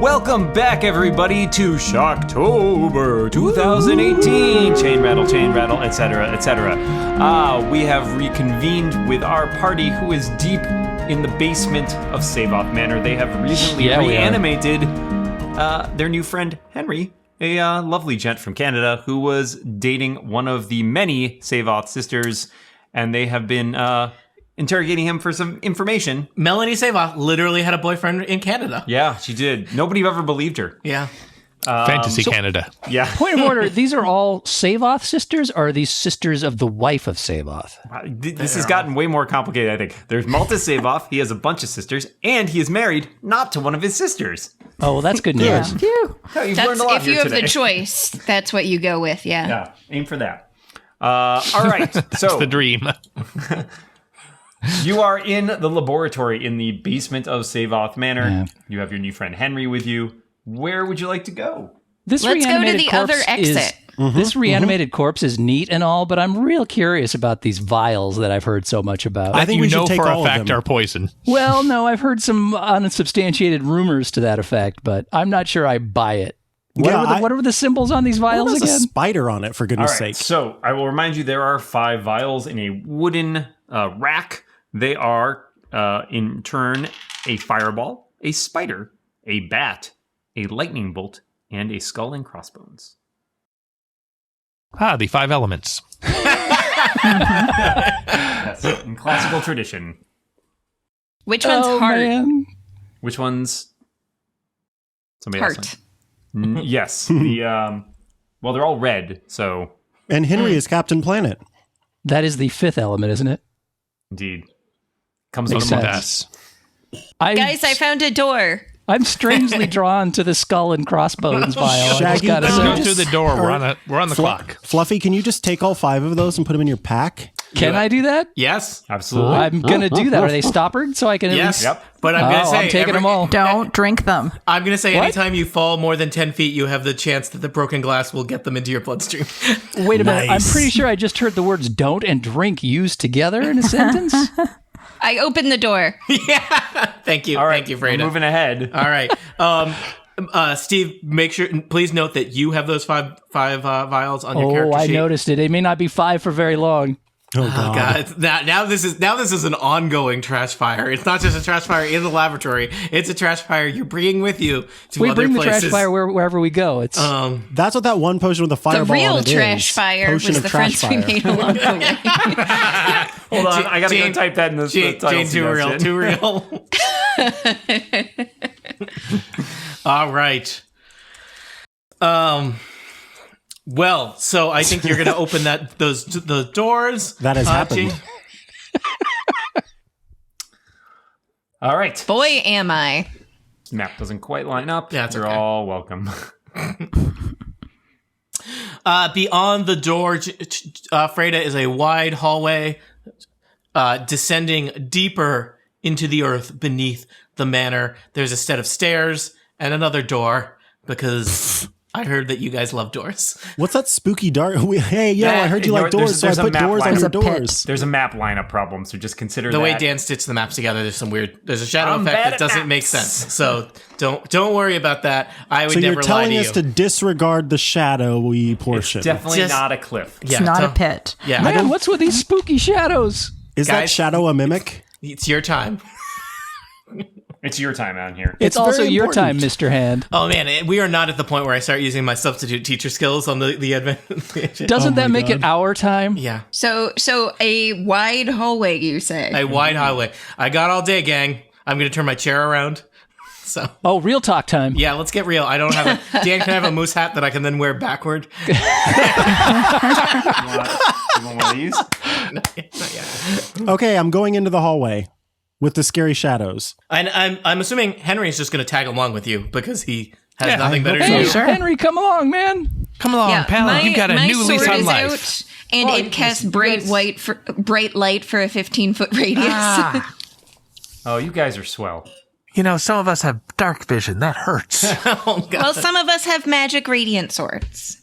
Welcome back, everybody, to Shocktober 2018. Chain rattle, etc., etc. We have reconvened with our party, who is deep in the basement of Seyvoth Manor. They have recently reanimated their new friend, Henry, a lovely gent from Canada who was dating one of the many Seyvoth sisters, and they have been interrogating him for some information. Melanie Seyvoth literally had a boyfriend in Canada. Yeah, she did. Nobody ever believed her. Yeah. Fantasy Canada. Yeah. Point of order, these are all Seyvoth sisters, or are these sisters of the wife of Seyvoth? This has gotten way more complicated, I think. There's Malta Seyvoth, he has a bunch of sisters, and he is married not to one of his sisters. Oh, well, that's good news. Yeah. You've learned a lot If you here have today. the choice, that's what you go with, yeah. Yeah, aim for that. All right, so It's the dream. you are in the laboratory in the basement of Seyvoth Manor. Yeah. You have your new friend Henry with you. Where would you like to go? This Let's go to reanimated the corpse other exit. This reanimated corpse is neat and all, but I'm real curious about these vials that I've heard so much about. I think we should take for all a of fact them. are poison. Well, no, I've heard some unsubstantiated rumors to that effect, but I'm not sure I buy it. What are the symbols on these vials There's again? a spider on it, for All goodness right, sake. so I will remind you there are 5 vials in a wooden rack. They are, in turn, a fireball, a spider, a bat, a lightning bolt, and a skull and crossbones. The 5 elements. Yes, in classical tradition. Which one's heart? Man. Which one's... Somebody else. Heart. Yes. Well, they're all red, so And Henry is Captain Planet. That is the 5th element, isn't it? indeed. Comes Makes with a sense. month. Guys, I found a door. I'm strangely drawn to the skull and crossbones vial. I just Shaggy, gotta Let's can go you say. through the door. We're on the clock. Fluffy, can you just take all 5 of those and put them in your pack? Can I do that? Yes. Absolutely. I'm gonna do that. Are they stoppered so I can at Yes. least... Yep. But I'm going to say... I'm taking them all. Don't drink them. I'm going to say What? anytime you fall more than 10 feet, you have the chance that the broken glass will get them into your bloodstream. Wait a minute. I'm Nice. pretty sure I just heard the words "don't" and "drink" used together in a sentence. I opened the door. Thank you. All right, Thank you, we're Freda. moving ahead. All right. Steve, please note that you have those five vials on your Oh, character I sheet. noticed it. It may not be 5 for very long. Oh, Oh God. God! Now this is an ongoing trash fire. It's not just a trash fire in the laboratory. It's a trash fire you're bringing with you to We other bring the places. trash fire wherever we go. It's That's what that one potion with the The fireball real on it trash is. fire Potion was of the trash friends we fire. made along the way. Hold on, I gotta Jane- go type that in the title Jane, too real, suggestion. too real. All right. Well, so I think you're going to open the doors. That has happened. Jane? All right. Boy, am I. Map doesn't quite line up. Yeah, it's You're okay. all welcome. Beyond the door, Freda, is a wide hallway descending deeper into the earth beneath the manor. There's a set of stairs and another door because I heard that you guys love doors. What's that spooky dark? Hey, yo, I heard you like doors, so I there's a put map doors line. on your There's a pit. doors. There's a map lineup problem, so just consider The that. way Dan stitched the maps together, there's a shadow I'm effect bad that at doesn't make maps. sense. So don't worry about that. I would So never you're lie telling to us you. to disregard the shadowy portion. It's definitely Just- not a cliff. Yeah, It's not don't- a pit. Yeah, man. What's with these spooky shadows? Is that Guys- shadow a mimic? it's your time. It's your time out here. It's also very your important. time, Mr. Hand. Oh man, we are not at the point where I start using my substitute teacher skills on the advent. Doesn't that my make it God. our time? Yeah, So a wide hallway, you say? a wide highway. I got all day, gang. I'm gonna turn my chair around. So Oh, real talk time. yeah, let's get real. I don't have a Dan. Can I have a moose hat that I can then wear backward? You want one of these? Not yet. Okay, I'm going into the hallway with the scary shadows. And I'm assuming Henry's just gonna tag along with you because he has nothing better to Hey, do. Henry, come along, man. Come along, pal. You got a my new lease sword on is life. out, and Oh, it casts you bright guys- bright light for a 15-foot radius. Oh, you guys are swell. You know, some of us have dark vision. That hurts. Oh god. Well, some of us have magic radiant swords.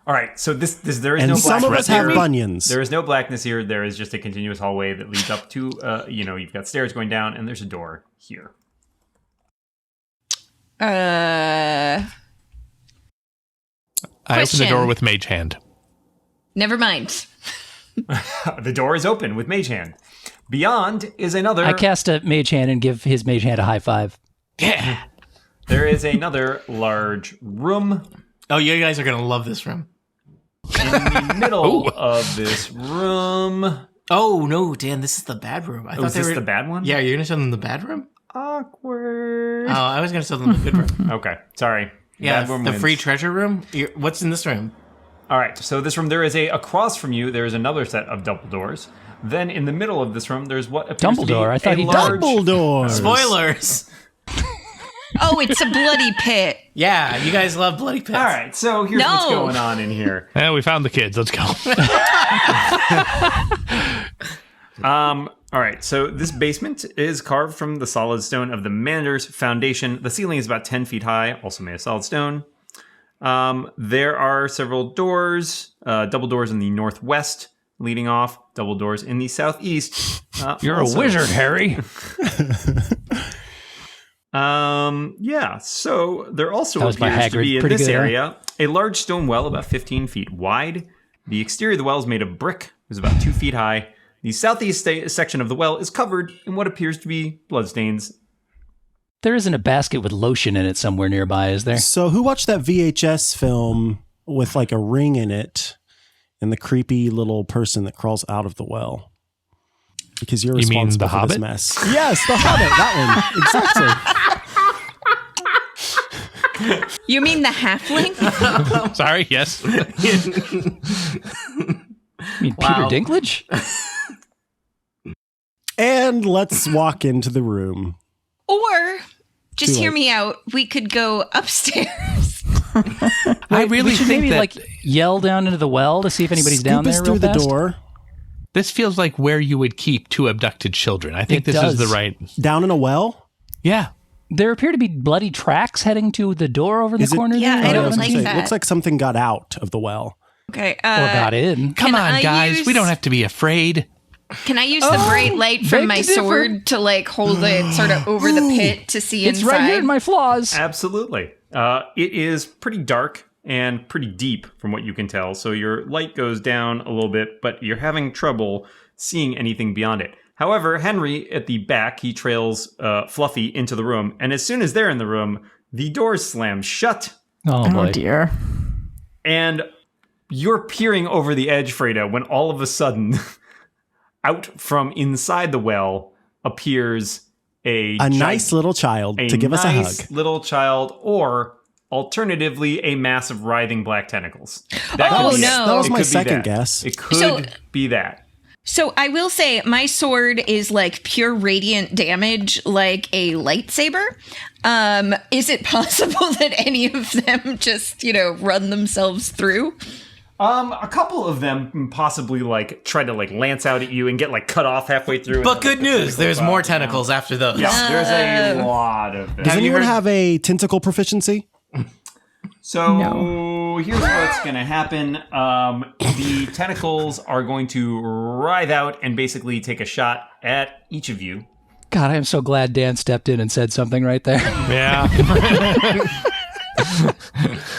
All right, so there is And no some of blackness us have here. bunions. There is no blackness here. There is just a continuous hallway that leads up to, you've got stairs going down, and there's a door here. I open the Question. door with mage hand. Never mind. The door is open with Mage Hand. Beyond is another. I cast a mage hand and give his mage hand a high five. Yeah. There is another large room. Oh, you guys are gonna love this room. In the middle of this room. Oh no, Dan, this is the bad room. I thought Is they this were the bad one? Yeah, you're gonna show them the bad room? Awkward. Oh, I was gonna show them the good room. Okay, sorry. Yeah, Bad room the wins. free treasure room. What's in this room? All right, so this room, there is across from you, there is another set of double doors. Then in the middle of this room, there's what appears to be Dumbledore, I thought a he large... Dumbledore. Spoilers. Oh, it's a bloody pit. Yeah, you guys love bloody pits. All right, so here's what's No. going on in here. Yeah, we found the kids. Let's go. All right, so this basement is carved from the solid stone of the Manor's foundation. The ceiling is about 10 feet high, also made of solid stone. There are several doors, double doors in the northwest leading off, double doors in the southeast. You're also. a wizard, Harry. Yeah, so there also That was my appears to Hagrid. be in Pretty this good, huh? area a large stone well about 15 feet wide. The exterior of the well is made of brick. It was about 2 feet high. The southeast section of the well is covered in what appears to be bloodstains. There isn't a basket with lotion in it somewhere nearby, is there? So who watched that VHS film with like a ring in it and the creepy little person that crawls out of the well? Because you're You mean responsible The for this Hobbit? mess. Yes, The Hobbit, that one. Exactly. You mean the halfling? Sorry, yes. I mean, Wow. Peter Dinklage? And let's walk into the room. Or, just Too hear late. me out, we could go upstairs. I really we should think maybe that like yell down into the well to see if anybody's down Scoop there us real through the fast. door, this feels like where you would keep two abducted children. I think It this is the does. right. down in a well. Yeah. There appear to be bloody tracks heading to the door over the Is it- corner Yeah, there. I Oh, don't was gonna like say, that. It looks like something got out of the well. Okay. Or got in. Come Can on, I guys. use- We don't have to be afraid. Can I use the bright light from beg my to differ. sword to like hold it sort of over the pit to see It's inside? right here in my flaws. Absolutely. It is pretty dark and pretty deep from what you can tell. So your light goes down a little bit, but you're having trouble seeing anything beyond it. However, Henry at the back, he trails Fluffy into the room. And as soon as they're in the room, the doors slam shut. Oh, boy. dear. And you're peering over the edge, Freda, when all of a sudden, out from inside the well appears a Nice little child to give us a nice hug. little child, or alternatively, a mass of writhing black tentacles. That Oh, could be no. it. That was It my could be second that. guess. It could So- be that. So I will say my sword is like pure radiant damage, like a lightsaber. Is it possible that any of them just, run themselves through? A couple of them possibly try to lance out at you and get cut off halfway through. But good news, there's more tentacles after those. Yeah, there's a lot of them. Does you anyone heard- have a tentacle proficiency? So here's what's going to happen. The tentacles are going to writhe out and basically take a shot at each of you. God, I am so glad Dan stepped in and said something right there. Yeah.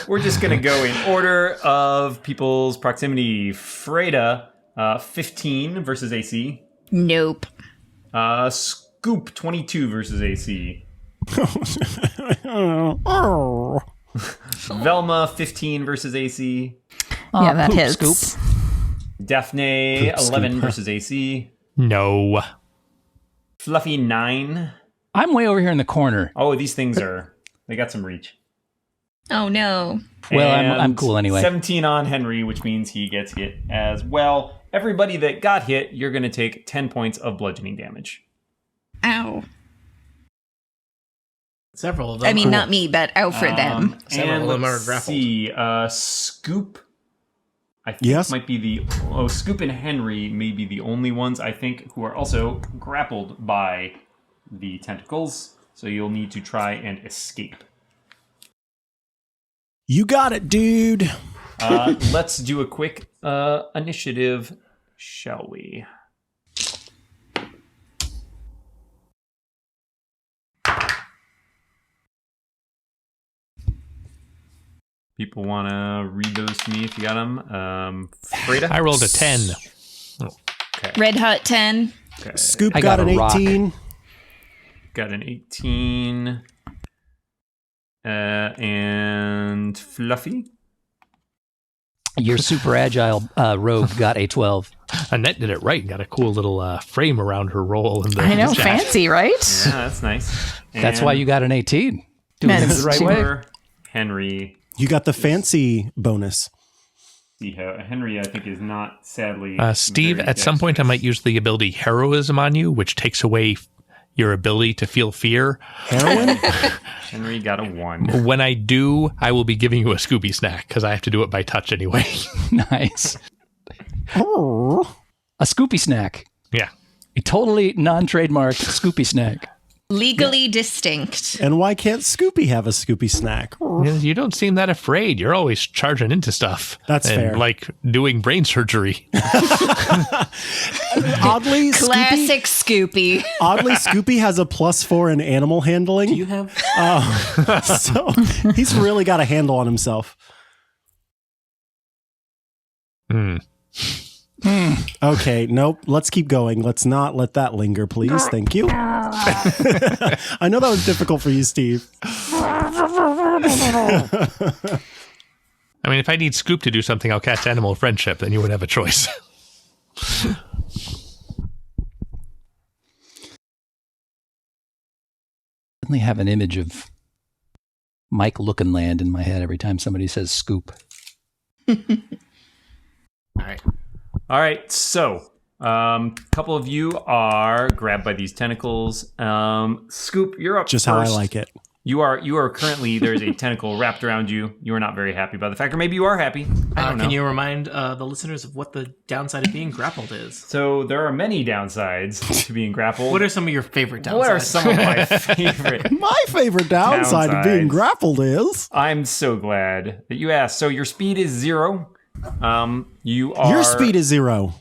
We're just going to go in order of people's proximity. Freda, 15 versus AC. Nope. Scoop, 22 versus AC. Oh. Velma, 15 versus AC. Yeah, that poop hits. scoop. Daphne, Poop 11 scoop. versus AC. No. Fluffy, 9. I'm way over here in the corner. Oh, these things they got some reach. Oh no. Well, I'm And cool anyway. 17 on Henry, which means he gets hit as well. Everybody that got hit, you're going to take 10 points of bludgeoning damage. Ow. Several of them. I mean, not me, but out for them. Several And of them let's are grappled. see. Scoop, I think Yes? might be the... Oh, Scoop and Henry may be the only ones, I think, who are also grappled by the tentacles. So you'll need to try and escape. You got it, dude. Let's do a quick initiative, shall we? People want to read those to me if you got them. Freda? I rolled a 10. Okay. Red Hot 10. Okay. Scoop I got got an a rock. 18. Got an 18. And Fluffy? Your super agile rogue got a 12. Annette did it right and got a cool little frame around her roll. In the I know, chat. fancy, right? Yeah, that's nice. That's why you got an 18. Doing things the right way. Or Henry. You got the fancy bonus. See how Henry, I think, is not sadly. Steve, very at some point, I dexterous. might use the ability Heroism on you, which takes away your ability to feel fear. Heroin? Henry got a 1. When I do, I will be giving you a Scooby snack because I have to do it by touch anyway. Nice. Oh. A Scoopy snack. Yeah. A totally non-trademark Scoopy snack. Legally distinct. And why can't Scoopy have a Scoopy snack? You don't seem that afraid. You're always charging into stuff. That's and fair. Like doing brain surgery. Oddly, Classic Scoopy. Oddly, Scoopy has a +4 in animal handling. Do you have? So he's really got a handle on himself. Okay, nope. Let's keep going. Let's not let that linger, please. Thank you. I know that was difficult for you, Steve. I mean, if I need Scoop to do something, I'll cast Animal Friendship, then you would have a choice. I have an image of Mike Lookinland in my head every time somebody says Scoop. All right. All right, so a couple of you are grabbed by these tentacles. Scoop, you're up Just first. how I like it. You are currently, there is a tentacle wrapped around you. You are not very happy about the fact, or maybe you are happy. I don't know. Can you remind the listeners of what the downside of being grappled is? So there are many downsides to being grappled. What are some of your favorite downsides? What are some of my favorite? My favorite downside of being Downsides. grappled is I'm so glad that you asked. So your speed is 0. You are your speed is 0.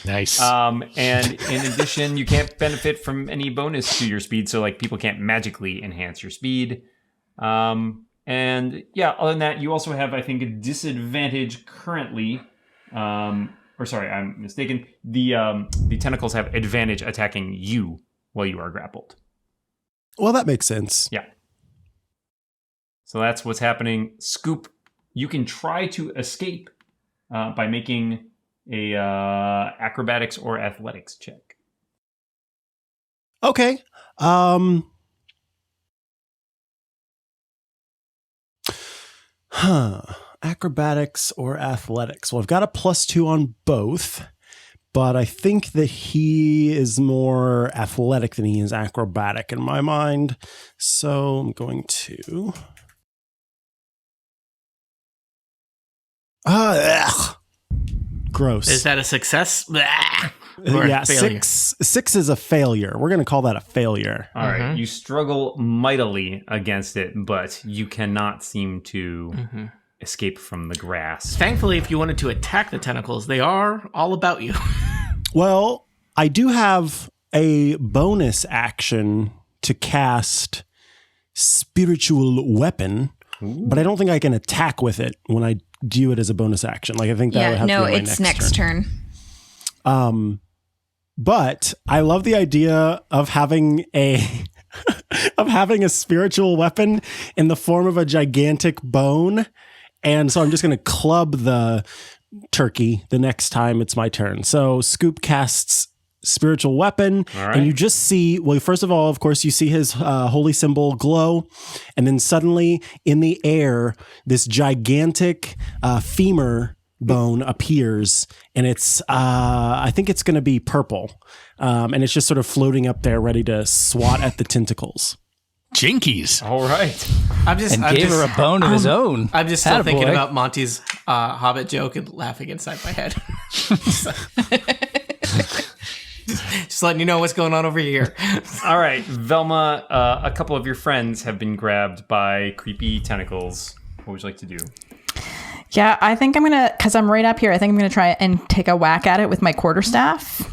Nice. And in addition, you can't benefit from any bonus to your speed. So like people can't magically enhance your speed. And yeah, other than that, you also have, I think, a disadvantage currently. Or sorry, I'm mistaken. The tentacles have advantage attacking you while you are grappled. Well, that makes sense. Yeah. So that's what's happening. Scoop, you can try to escape by making a acrobatics or athletics check. Okay. Acrobatics or athletics. Well, I've got a +2 on both, but I think that he is more athletic than he is acrobatic in my mind. So I'm going to. Ugh. Gross. Is that a success? Blah. Or Yeah, a failure? six is a failure. We're going to call that a failure. All right. You struggle mightily against it, but you cannot seem to escape from the grass. Thankfully, if you wanted to attack the tentacles, they are all about you. Well, I do have a bonus action to cast spiritual weapon, but I don't think I can attack with it when I do it as a bonus action. Like I think that would Yeah, have no, to be my it's next turn. But I love the idea of having a spiritual weapon in the form of a gigantic bone. And so I'm just going to club the turkey the next time it's my turn. So Scoop casts spiritual weapon, right. and you just see, well, first of all, of course, you see his holy symbol glow, and then suddenly in the air, this gigantic femur bone appears, and it's I think it's going to be purple, and it's just sort of floating up there ready to swat at the tentacles. Jinkies. All right. I'm just, And gave her a bone of his own. I'm just still thinking Attaboy. about Monty's Hobbit joke and laughing inside my head. Just letting you know what's going on over here. All right, Velma, a couple of your friends have been grabbed by creepy tentacles. What would you like to do? Yeah, I think I'm going to, because I'm right up here, I think I'm going to try and take a whack at it with my quarterstaff,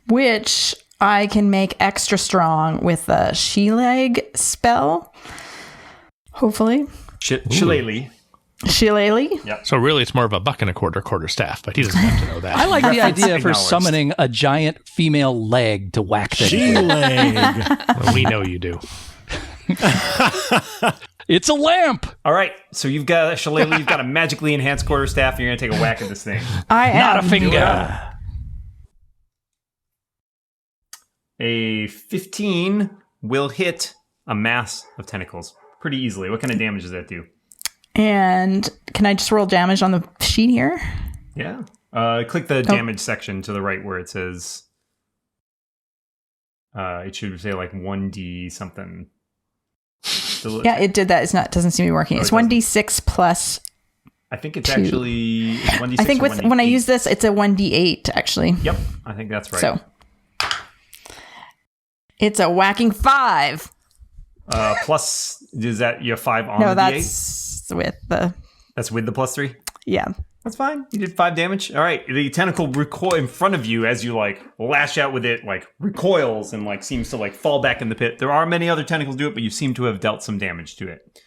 which I can make extra strong with the she leg spell. Hopefully. Shillelagh. Shillelagh? So really, it's more of a buck and a quarterstaff, but he doesn't have to know that. I like the idea for acknowledged. summoning a giant female leg to whack things. She-leg. Well, we know you do. It's a lamp. All right, so you've got a shillelagh, you've got a magically enhanced quarterstaff, and you're going to take a whack at this thing. I am. Not a finger. A 15 will hit a mass of tentacles pretty easily. What kind of damage does that do? And can I just roll damage on the sheet here? Yeah. Click the damage section to the right where it says... it should say like 1d something. Yeah, it did that. It doesn't seem to be working. It's 1d6 plus. I think it's actually 1d6 I think or when I 1d8. use this, it's a 1d8 actually. Yep, I think that's right. So it's a whacking 5. Plus, is that your 5 on No, the that's with the. That's with the +3? Yeah. That's fine. You did 5 damage. All right. The tentacle recoil in front of you as you like lash out with it, like recoils and like seems to like fall back in the pit. There are many other tentacles do it, but you seem to have dealt some damage to it.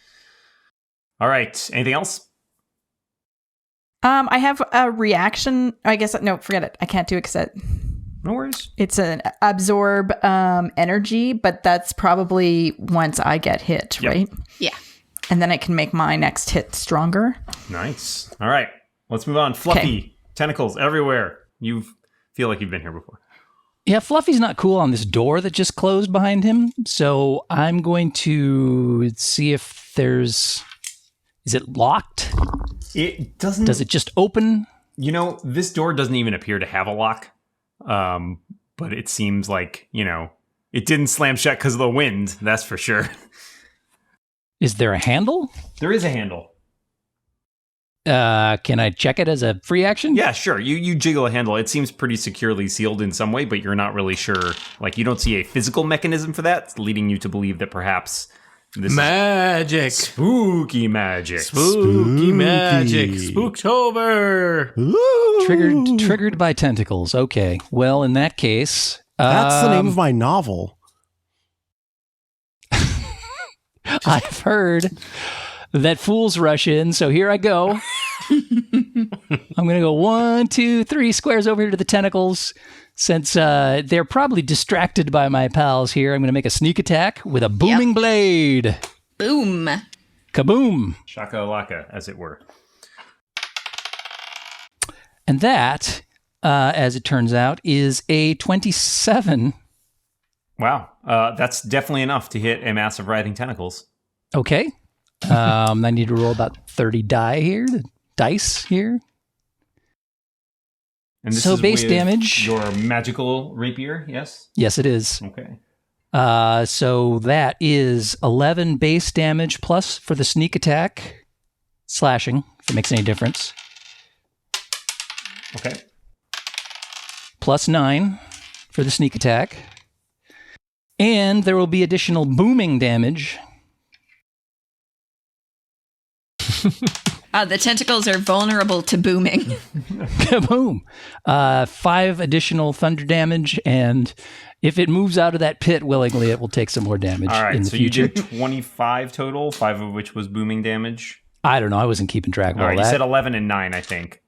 All right. Anything else? I have a reaction. I guess no, forget it. I can't do it because No worries. it's an absorb energy, but that's probably once I get hit, Yep. right? Yeah. And then I can make my next hit stronger. Nice. All right. Let's move on. Fluffy tentacles everywhere. You feel like you've been here before. Yeah, Fluffy's not cool on this door that just closed behind him. So I'm going to see if there's... Is it locked? It doesn't... Does it just open? You know, this door doesn't even appear to have a lock. But it seems like, you know, it didn't slam shut because of the wind. That's for sure. Is there a handle? There is a handle. Can I check it as a free action? Yeah, sure. You jiggle a handle. It seems pretty securely sealed in some way, but you're not really sure. Like, you don't see a physical mechanism for that, leading you to believe that perhaps this Magic. is spooky magic. Spooky magic. Spooktober. Triggered by tentacles. Okay. Well, in that case... That's the name of my novel. I've heard that fools rush in, so here I go. I'm going to go 1, 2, 3 squares over here to the tentacles. Since they're probably distracted by my pals here, I'm going to make a sneak attack with a booming blade. Boom. Kaboom. Shaka laka, as it were. And that, as it turns out, is a 27. Wow. That's definitely enough to hit a mass of writhing tentacles. Okay. I need to roll about 30 dice here. And this So is base with damage. your magical rapier, yes? Yes, it is. Okay. So that is 11 base damage plus for the sneak attack. Slashing, if it makes any difference. Okay. Plus 9 for the sneak attack. And there will be additional booming damage. The tentacles are vulnerable to booming. Kaboom. 5 additional thunder damage, and if it moves out of that pit willingly, it will take some more damage All right, in the so future. you did 25 total, 5 of which was booming damage. I don't know. I wasn't keeping track of All all right, you that. said 11 and 9, I think.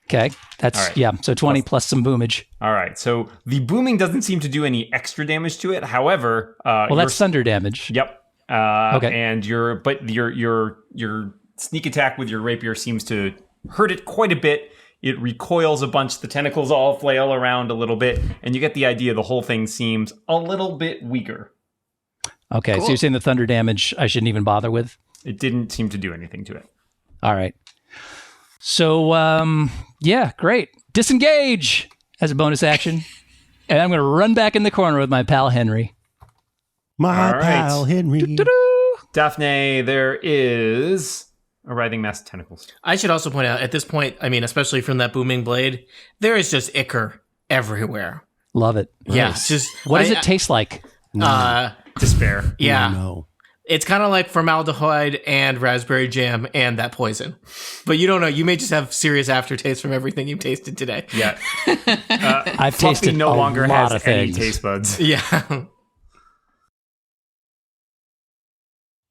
Okay. That's, All right. yeah, so 20 plus some boomage. All right, so the booming doesn't seem to do any extra damage to it. However, Well, that's thunder damage. Yep. Okay. And your sneak attack with your rapier seems to hurt it quite a bit. It recoils a bunch. The tentacles all flail around a little bit, and you get the idea. The whole thing seems a little bit weaker. Okay, so you're saying the thunder damage I shouldn't even bother with? It didn't seem to do anything to it. All right. So, yeah, great. Disengage as a bonus action. And I'm going to run back in the corner with my pal Henry. My All right. pal Henry. Doo-doo. Daphne, there is a writhing mass of tentacles. I should also point out at this point, I mean, especially from that booming blade, there is just ichor everywhere. Love it. Yeah, just What does it taste like? Despair. Yeah, No. it's kind of like formaldehyde and raspberry jam and that poison. But you don't know. You may just have serious aftertaste from everything you've tasted today. Yeah. I've Fluffy tasted no a longer lot has of any things. taste buds. Yeah.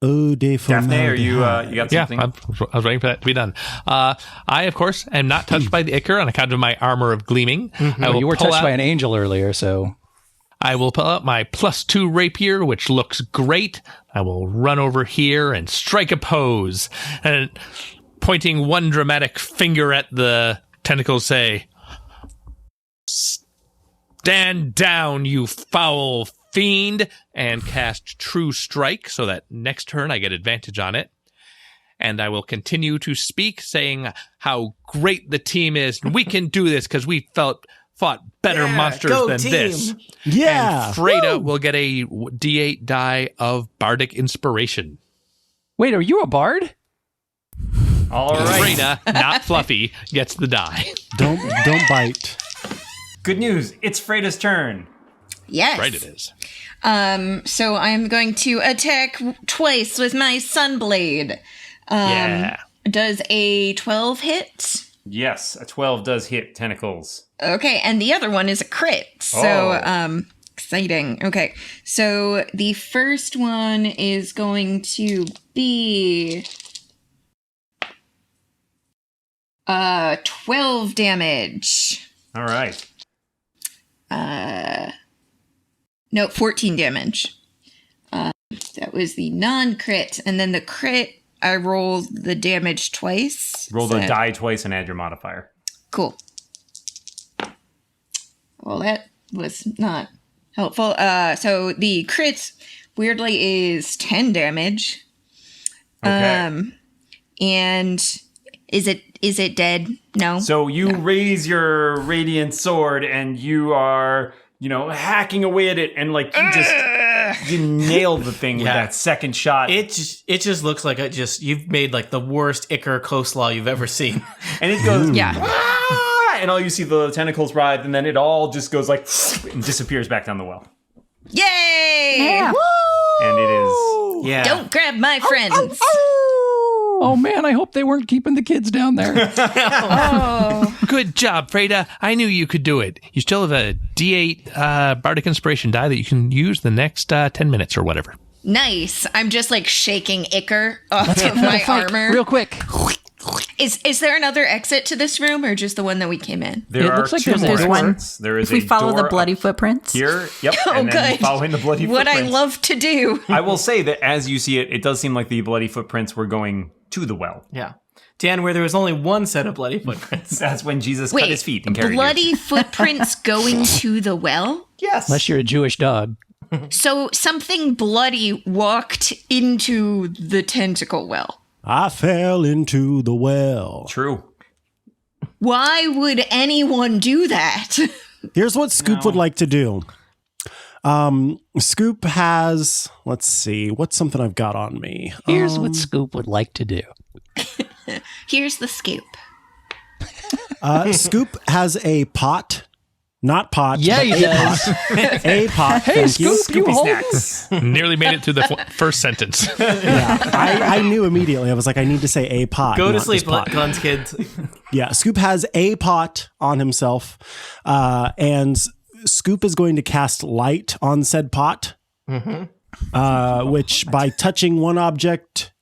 Daphne, are you got something? Yeah, I was waiting for that to be done. I, of course, am not touched by the Ichor on account of my armor of gleaming. You were touched by an angel earlier, so... I will pull out my +2 rapier, which looks great. I will run over here and strike a pose. And pointing one dramatic finger at the tentacles, say, "Stand down, you foul fiend," and cast True Strike so that next turn I get advantage on it. And I will continue to speak, saying how great the team is. We can do this because we fought better monsters than team. this. Yeah. And Freda will get a D8 die of Bardic Inspiration. Wait, are you a bard? All right. Freda, not Fluffy, gets the die. Don't bite. Good news. It's Freda's turn. Yes. Right, it is. So I'm going to attack twice with my Sunblade. Yeah. Does a 12 hit? Yes, a 12 does hit tentacles. Okay, and the other one is a crit. So, exciting. Okay, so the first one is going to be 12 damage. All right. No, 14 damage. That was the non-crit, and then the crit, I rolled the damage twice. Roll the die twice and add your modifier. Cool. Well, that was not helpful. So the crit, weirdly, is 10 damage. Okay. And is it dead? No. So you raise your radiant sword and you are, hacking away at it, and like you nailed the thing with that second shot. It just looks like you've made like the worst Ichor coleslaw you've ever seen. And it goes, Yeah. and all you see the tentacles writhe, and then it all just goes like and disappears back down the well. Yay! Yeah. And it is Yeah. Don't grab my friends. Oh man, I hope they weren't keeping the kids down there. Good job, Freda. I knew you could do it. You still have a D8 Bardic Inspiration die that you can use the next 10 minutes or whatever. Nice. I'm just like shaking Ichor off of my armor. Real quick. Is there another exit to this room, or just the one that we came in? there It are looks like two there's more one. exits. There is If we a follow door the bloody up footprints. here. Yep. Oh, and then good. following the bloody What footprints. I love to do. I will say that as you see it, it does seem like the bloody footprints were going to the well. Yeah. Dan, where there was only one set of bloody footprints. That's when Jesus cut his feet and carried bloody footprints going to the well? Yes. Unless you're a Jewish dog. So something bloody walked into the tentacle well. I fell into the well. True. Why would anyone do that? Here's what Scoop would like to do. Scoop has, let's see, what's something I've got on me? Here's what Scoop would like to do. Here's the scoop. Scoop has a pot. Not pot. Yeah, but he a does. pot. A pot. Hey, thank you. Scoop, you Scoopy hold snacks. Nearly made it through the first sentence. Yeah, I knew immediately. I was like, I need to say a pot. Go to not sleep, just pot. Guns kids. Yeah, Scoop has a pot on himself, and Scoop is going to cast light on said pot, which by touching one object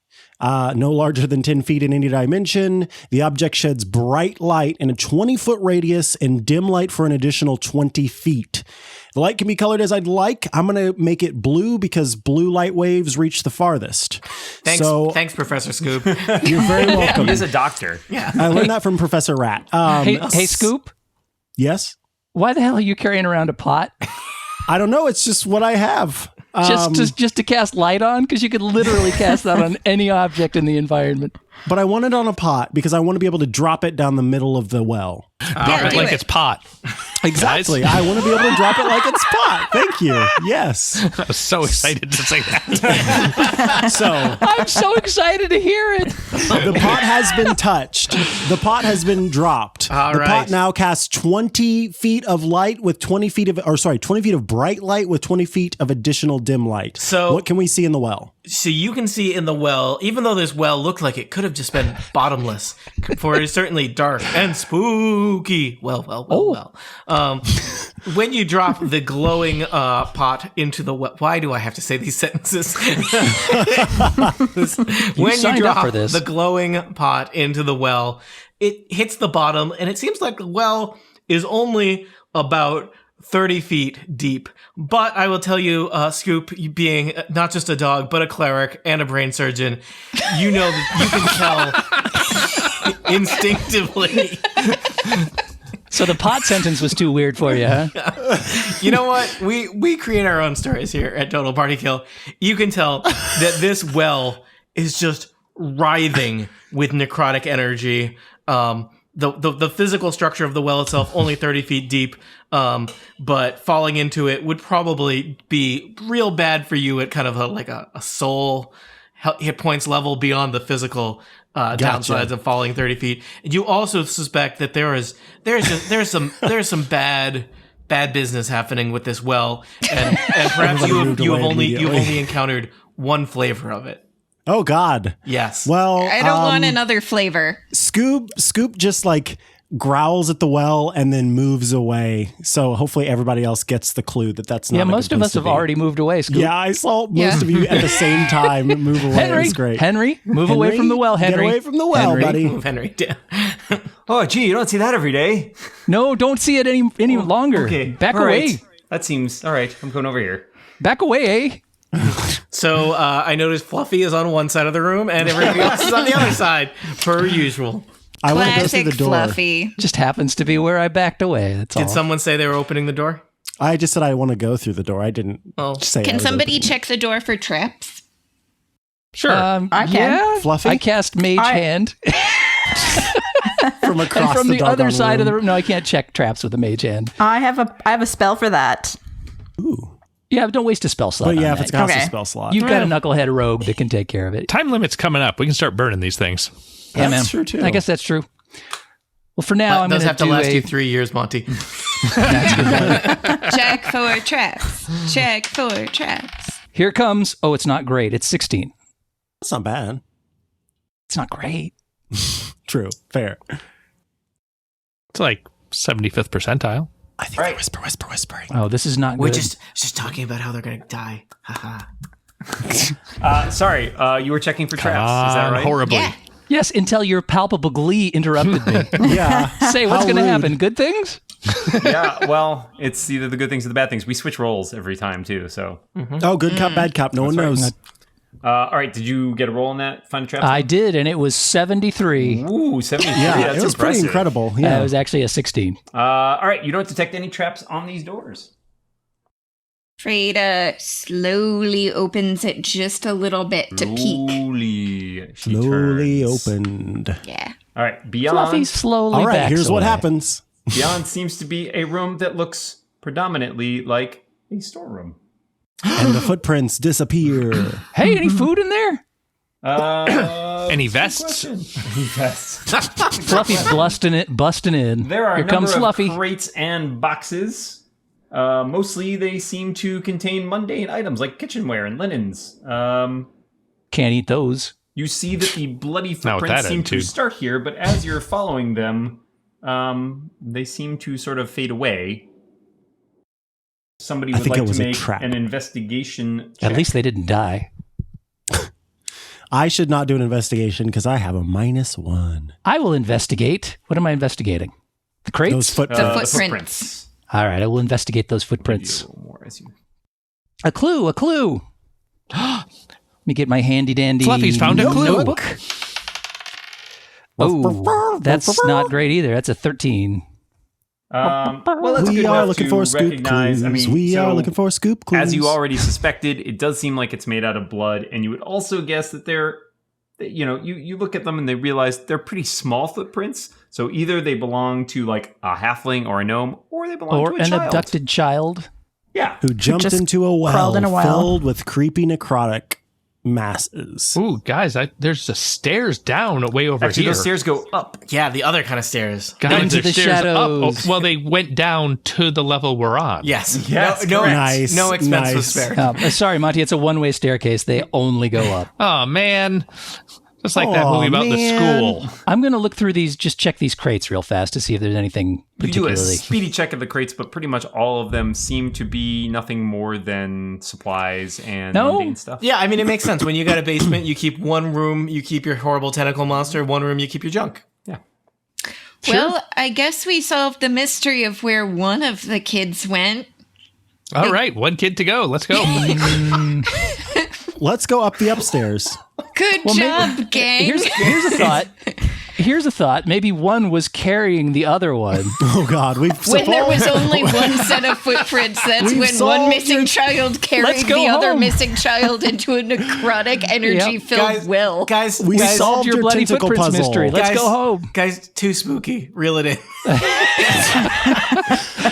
no larger than 10 feet in any dimension, the object sheds bright light in a 20-foot radius and dim light for an additional 20 feet. The light can be colored as I'd like. I'm going to make it blue because blue light waves reach the farthest. Thanks, Professor Scoop. You're very welcome. He is a doctor. I learned that from Professor Rat. Hey, Scoop, Yes? why the hell are you carrying around a pot? I don't know. It's just what I have. Just to cast light on? Because you could literally cast that on any object in the environment. But I want it on a pot because I want to be able to drop it down the middle of the well. Yeah, do like it. it's pot. Exactly. I want to be able to drop it like it's pot. Thank you. Yes. I was so excited to say that. So I'm so excited to hear it. the pot has been touched. The pot has been dropped. All the right. pot now casts 20 feet of light with 20 feet of, 20 feet of bright light with 20 feet of additional dim light. So- what can we see in the well? So you can see in the well, even though this well looked like it could have just been bottomless, for it's certainly dark and spooky. Well. When you drop the glowing pot into the well, why do I have to say these sentences? When you signed up drop for this. the glowing pot into the well, it hits the bottom, and it seems like the well is only about 30 feet deep. But I will tell you, Scoop, you being not just a dog, but a cleric and a brain surgeon, you know that you can tell instinctively. So the pot sentence was too weird for you, huh? You know what? We create our own stories here at Total Party Kill. You can tell that this well is just writhing with necrotic energy. The physical structure of the well itself only 30 feet deep, but falling into it would probably be real bad for you at kind of a soul hit points level beyond the physical downsides of falling 30 feet. And you also suspect that there's some bad business happening with this well, and perhaps you've only encountered one flavor of it. Oh God. Yes. Well, I don't want another flavor. Scoop just like growls at the well and then moves away. So hopefully everybody else gets the clue that that's not. Yeah, most of us have already moved away. Scoop. Yeah, I saw most of you at the same time move away. Henry, It's great. Henry, move away from the well, Henry. Get away from the well, Henry. buddy. Move Henry down. Oh, gee, you don't see that every day. No, don't see it any longer. Okay. Back all away. right. That seems all right. I'm going over here. Back away, eh? So I noticed Fluffy is on one side of the room and everybody else is on the other side, per usual. I want to go through Classic the door. Fluffy. Just happens to be where I backed away. That's all. Did someone say they were opening the door? I just said I want to go through the door. I didn't say. I Can was somebody opening. check the door for traps? Sure. I can. Yeah, Fluffy? I cast Mage Hand. from across From the other doggone side of the room? room. No, I can't check traps with a Mage Hand. I have a spell for that. Ooh. Yeah, but don't waste a spell slot. But on yeah, if that. it's got Okay. a spell slot. You've got a knucklehead rogue that can take care of it. Time limit's coming up. We can start burning these things. Yeah, That's man. true, too. I guess that's true. Well, for now, I'm That going does have to do last a- you 3 years, Monty. Check for traps. Check for traps. Here comes. Oh, it's not great. It's 16. That's not bad. It's not great. True. Fair. It's like 75th percentile. I think they're whispering. Oh, this is not good. We're just talking about how they're going to die. Haha. Sorry, you were checking for traps. Is that right? Horribly. Yeah. Yes, until your palpable glee interrupted me. Yeah. Say, what's How going to rude. happen? Good things? Yeah. Well, it's either the good things or the bad things. We switch roles every time too. So, Oh, good cop, bad cop. No one knows. all right. Did you get a roll on that? Find traps. I did, and it was 73. Ooh, 73. Yeah, That's it was pretty impressive. incredible. It Yeah. was actually a 16. All right. You don't detect any traps on these doors. Freda slowly opens it just a little bit to peek. Slowly turns. opened. Yeah. All right. Beyond. Fluffy slowly All right, backs here's what away. happens. Beyond seems to be a room that looks predominantly like a storeroom. And the footprints disappear. Hey, any food in there? Any vests? Fluffy's busting in. There are Here a comes number Fluffy. of crates and boxes. Mostly they seem to contain mundane items like kitchenware and linens. Can't eat those. You see that the bloody Not with footprints that seem to attitude. start here, but as you're following them, they seem to sort of fade away. Somebody would think like it was to a make trap. an investigation check. At least they didn't die. I should not do an investigation because I have a -1. I will investigate. What am I investigating? The crates? Those The footprints. footprints. All right, I will investigate those footprints. Maybe a little more as you- A clue, a clue. Let me get my handy dandy Fluffy's found a clue. notebook. Oh, that's not great either. That's a 13. well, that's We good are enough looking to for scoop recognize. clues. I mean, we so are looking for scoop clues. as you already suspected, it does seem like it's made out of blood, and you would also guess that they're, you know, you look at them and they realize they're pretty small footprints. So either they belong to like a halfling or a gnome, or they belong Or to a an child. abducted child. Yeah. who jumped just into a well crawled in a well. filled with creepy necrotic masses. Ooh, guys, there's a stairs down way over Actually, here. those stairs go up. Yeah, the other kind of stairs. Guys, Into there's the stairs up. shadows. Oh, well, they went down to the level we're on. Yes. Yes, no, correct. Nice, no expense was nice. spared. Sorry, Monty, it's a one-way staircase. They only go up. Oh, man. Just like that movie about the school. I'm going to look through these, just check these crates real fast to see if there's anything You do a particularly. speedy check of the crates, but pretty much all of them seem to be nothing more than supplies and No? mundane stuff. Yeah, I mean, it makes sense. When you got a basement, you keep one room, you keep your horrible tentacle monster, one room, you keep your junk. Yeah. Well, I guess we solved the mystery of where one of the kids went. All right, one kid to go. Let's go. Let's go up the upstairs. Good job, gang. Here's a thought. Here's a thought. Maybe one was carrying the other one. Oh God, When there was only one set of footprints, that's We've when solved one missing your- child carried Let's go the other home. missing child into a necrotic, energy-filled will. Guys, we guys, solved Your your bloody tentacle footprints puzzle. mystery. Let's guys, go home. Guys, too spooky. Reel it in. Oh,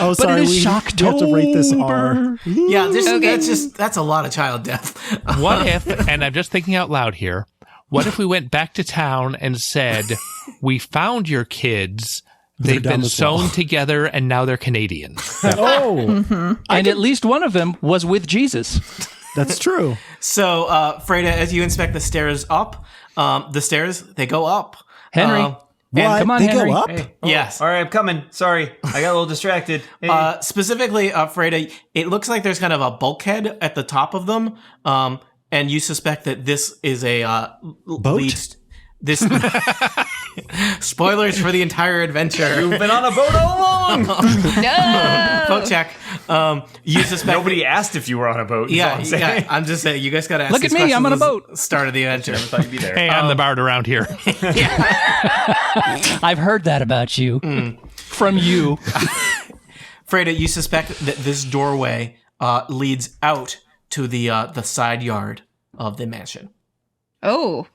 But sorry, it is we have to rate this R. Yeah, Okay. that's a lot of child death. What if, and I'm just thinking out loud here, what if we went back to town and said, we found your kids, they've down been this wall. sewn together, and now they're Canadian. Oh, And at least one of them was with Jesus. that's true. So, Freda, as you inspect the stairs up, the stairs, they go up. Henry, And What? come on, they Henry. go up? yes. All right, I'm coming. Sorry, I got a little distracted. Hey. Specifically, Freda, it looks like there's kind of a bulkhead at the top of them, and you suspect that this is a Boat? This spoilers for the entire adventure. You've been on a boat all along. No! Boat check. You suspect Nobody asked if you were on a boat. is all Yeah, I'm saying. yeah. I'm just saying, you guys got to ask. Look at these me, I'm on a questions at boat. the Start of the adventure. Thought you'd be there. Hey, I'm the bard around here. I've heard that about you. From you. Freda, you suspect that this doorway leads out to the side yard of the mansion. Oh,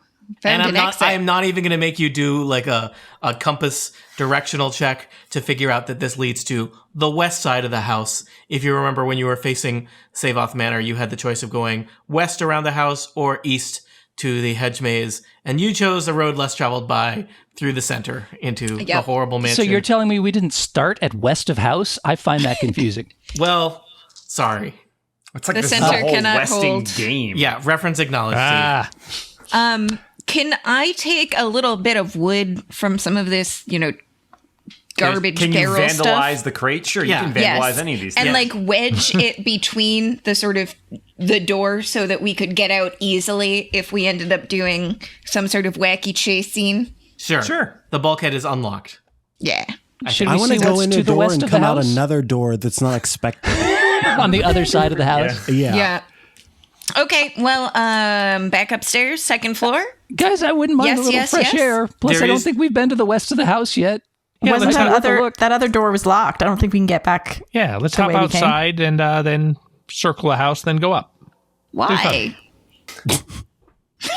found And an exit. I am not even going to make you do like a compass directional check to figure out that this leads to the west side of the house. If you remember when you were facing Seyvoth Manor, you had the choice of going west around the house or east to the hedge maze, and you chose the road less traveled by through the center into the Yep. horrible mansion. So you're telling me we didn't start at west of house? I find that confusing. well, sorry. It's like The this is center a whole cannot westing hold. game. Yeah, reference acknowledged. Steve. Can I take a little bit of wood from some of this, garbage Can you barrel vandalize stuff? the crate? Sure, Yeah. you can vandalize any of these And things. like wedge it between the sort of the door so that we could get out easily if we ended up doing some sort of wacky chase scene. Sure. The bulkhead is unlocked. Yeah. Should I we want see to go what's in to a the door west and of the come out house? another door that's not expected. On the other side of the house? Yeah. Yeah. Okay, well, back upstairs, second floor. Guys, I wouldn't mind Yes, a little yes, fresh yes. air. Plus, There I don't is- think we've been to the west of the house yet. Yeah, Wasn't let's that have a other that other door was locked? I don't think we can get back. Yeah, let's The hop way we came. outside and then circle a house, then go up. Why?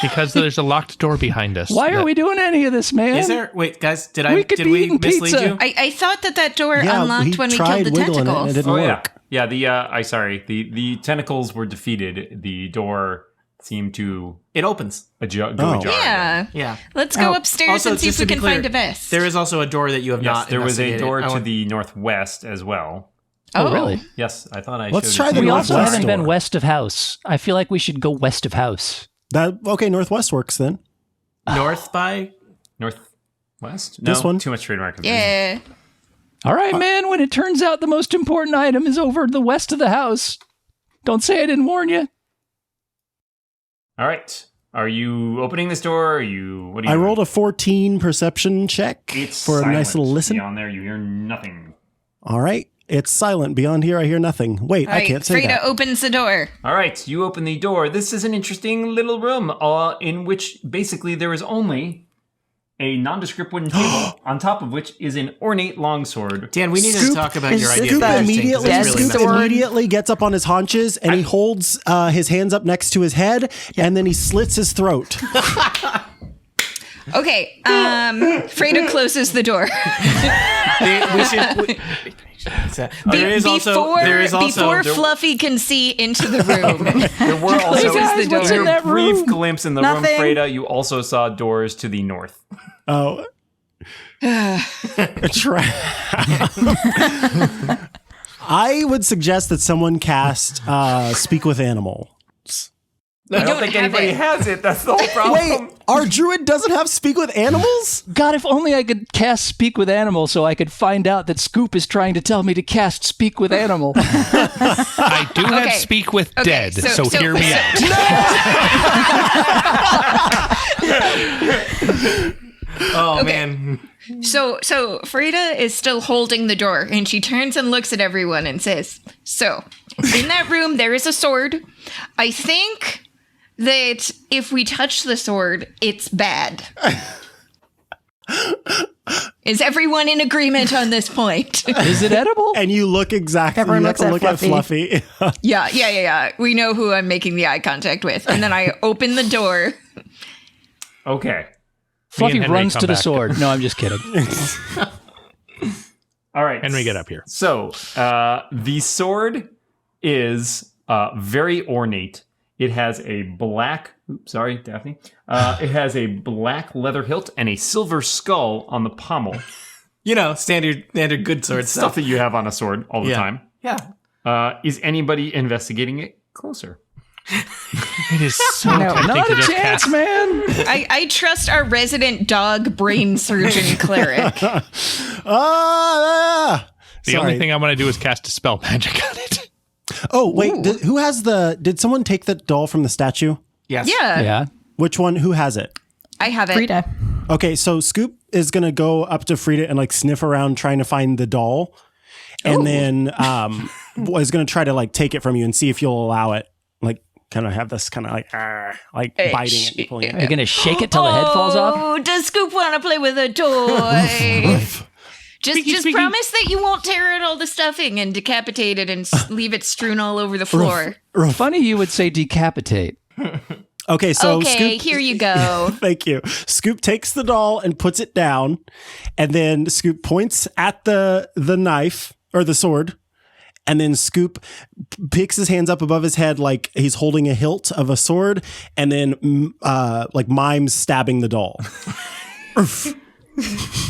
Because there's a locked door behind us. Why are we doing any of this, man? Is there? Wait, guys, did We could be eating mislead pizza. you? I thought that door Yeah, unlocked he when we tried killed the wiggling it and it tentacles. didn't Oh work. yeah, the tentacles were defeated. The door seemed to It opens. go ajar. Yeah. Yeah. Let's go Oh. upstairs Also, and see if just we to be can clear, find a vest. There is also a door that you have Yes, not. there was a investigated. door I to want- the northwest as well. Oh, really? Yes, I thought I Let's showed try it. the We to you. also northwest haven't been door. west of house. I feel like we should go west of house. Okay, northwest works then. north by. Northwest. No, This one? too much trademark. confusion. Yeah. All right, man. When it turns out the most important item is over the west of the house, don't say I didn't warn you. All right. Are you opening this door? Or are you? What are you? I doing? rolled a 14 perception check It's for a nice silent. little listen. Beyond there, you hear nothing. All right. It's silent. Beyond here, I hear nothing. Wait, All I right, can't say Frida that. opens the door. All right, you open the door. This is an interesting little room in which basically there is only a nondescript wooden table on top of which is an ornate longsword. Dan, we need to talk about is your this idea. of the- casting, 'cause Immediately, it's Yes, really Scoop messy. sword. immediately gets up on his haunches and he holds his hands up next to his head and then he slits his throat. Okay, Frida closes the door. Before Fluffy can see into the room. There were also guys, the what's door. in that brief room? glimpse in the Nothing. room, Freda. You also saw doors to the north. Oh. I would suggest that someone cast Speak with Animals. I don't think anybody has it. That's the whole problem. Wait, our druid doesn't have speak with animals? God, if only I could cast Speak with Animal so I could find out that Scoop is trying to tell me to cast Speak with Animal. I do have Speak with Dead, so hear me out. Oh, man. So Frida is still holding the door, and she turns and looks at everyone and says, "So, in that room there is a sword. I think that if we touch the sword, it's bad." Is everyone in agreement on this point? Is it edible? And you look exactly. Everyone You have looks to at look at Fluffy. Yeah. We know who I'm making the eye contact with. And then I open the door. Okay. Fluffy Henry runs come to the back. sword. No, I'm just kidding. All right. Henry, get up here. So, the sword is very ornate. It has a black, sorry, Daphne. It has a black leather hilt and a silver skull on the pommel. You know, standard good sword Stuff stuff. that you have on a sword all the time. Yeah. Is anybody investigating it closer? It is so No, tempting Not to a just chance, cast. man. I trust our resident dog brain surgeon cleric. The Sorry. only thing I'm going to do is cast a spell magic on it. Oh, wait. Who has did someone take the doll from the statue? Yes. Yeah, Yeah. Which one? Who has it? I have it. Frida. Okay, so Scoop is going to go up to Frida and like sniff around trying to find the doll. And then is going to try to like take it from you and see if you'll allow it. Like kind of have this kind of like biting it and pulling it. Are you going to shake it till the head falls off? Oh, does Scoop want to play with a toy? Just Squeaky. promise that you won't tear out all the stuffing and decapitate it and leave it strewn all over the floor. Funny you would say decapitate. Okay, so Okay, Scoop, here you go. thank you. Scoop takes the doll and puts it down, and then Scoop points at the knife or the sword, and then Scoop picks his hands up above his head like he's holding a hilt of a sword, and then like mimes stabbing the doll.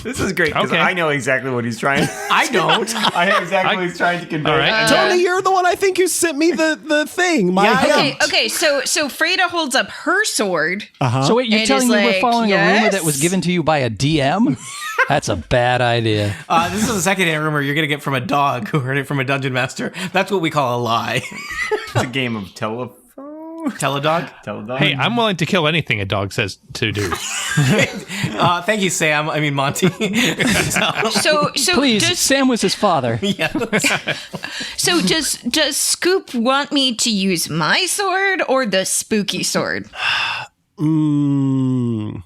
This is great because Okay. I know exactly what he's trying. I don't. I know exactly what he's trying to convey. All right. Tony, you're the one I think who sent me the thing. My Okay, so Frida holds up her sword. So wait, you're And telling it's me we're like, following a rumor that was yes. given to you by a DM? That's a bad idea. This is a secondhand rumor you're going to get from a dog who heard it from a dungeon master. That's what we call a lie. It's a game of telephone. Teledog? Teledog. Hey, I'm willing to kill anything a dog says to do. Thank you, Sam. I mean, Monty. So Please, does Sam was his father. does Scoop want me to use my sword or the spooky sword?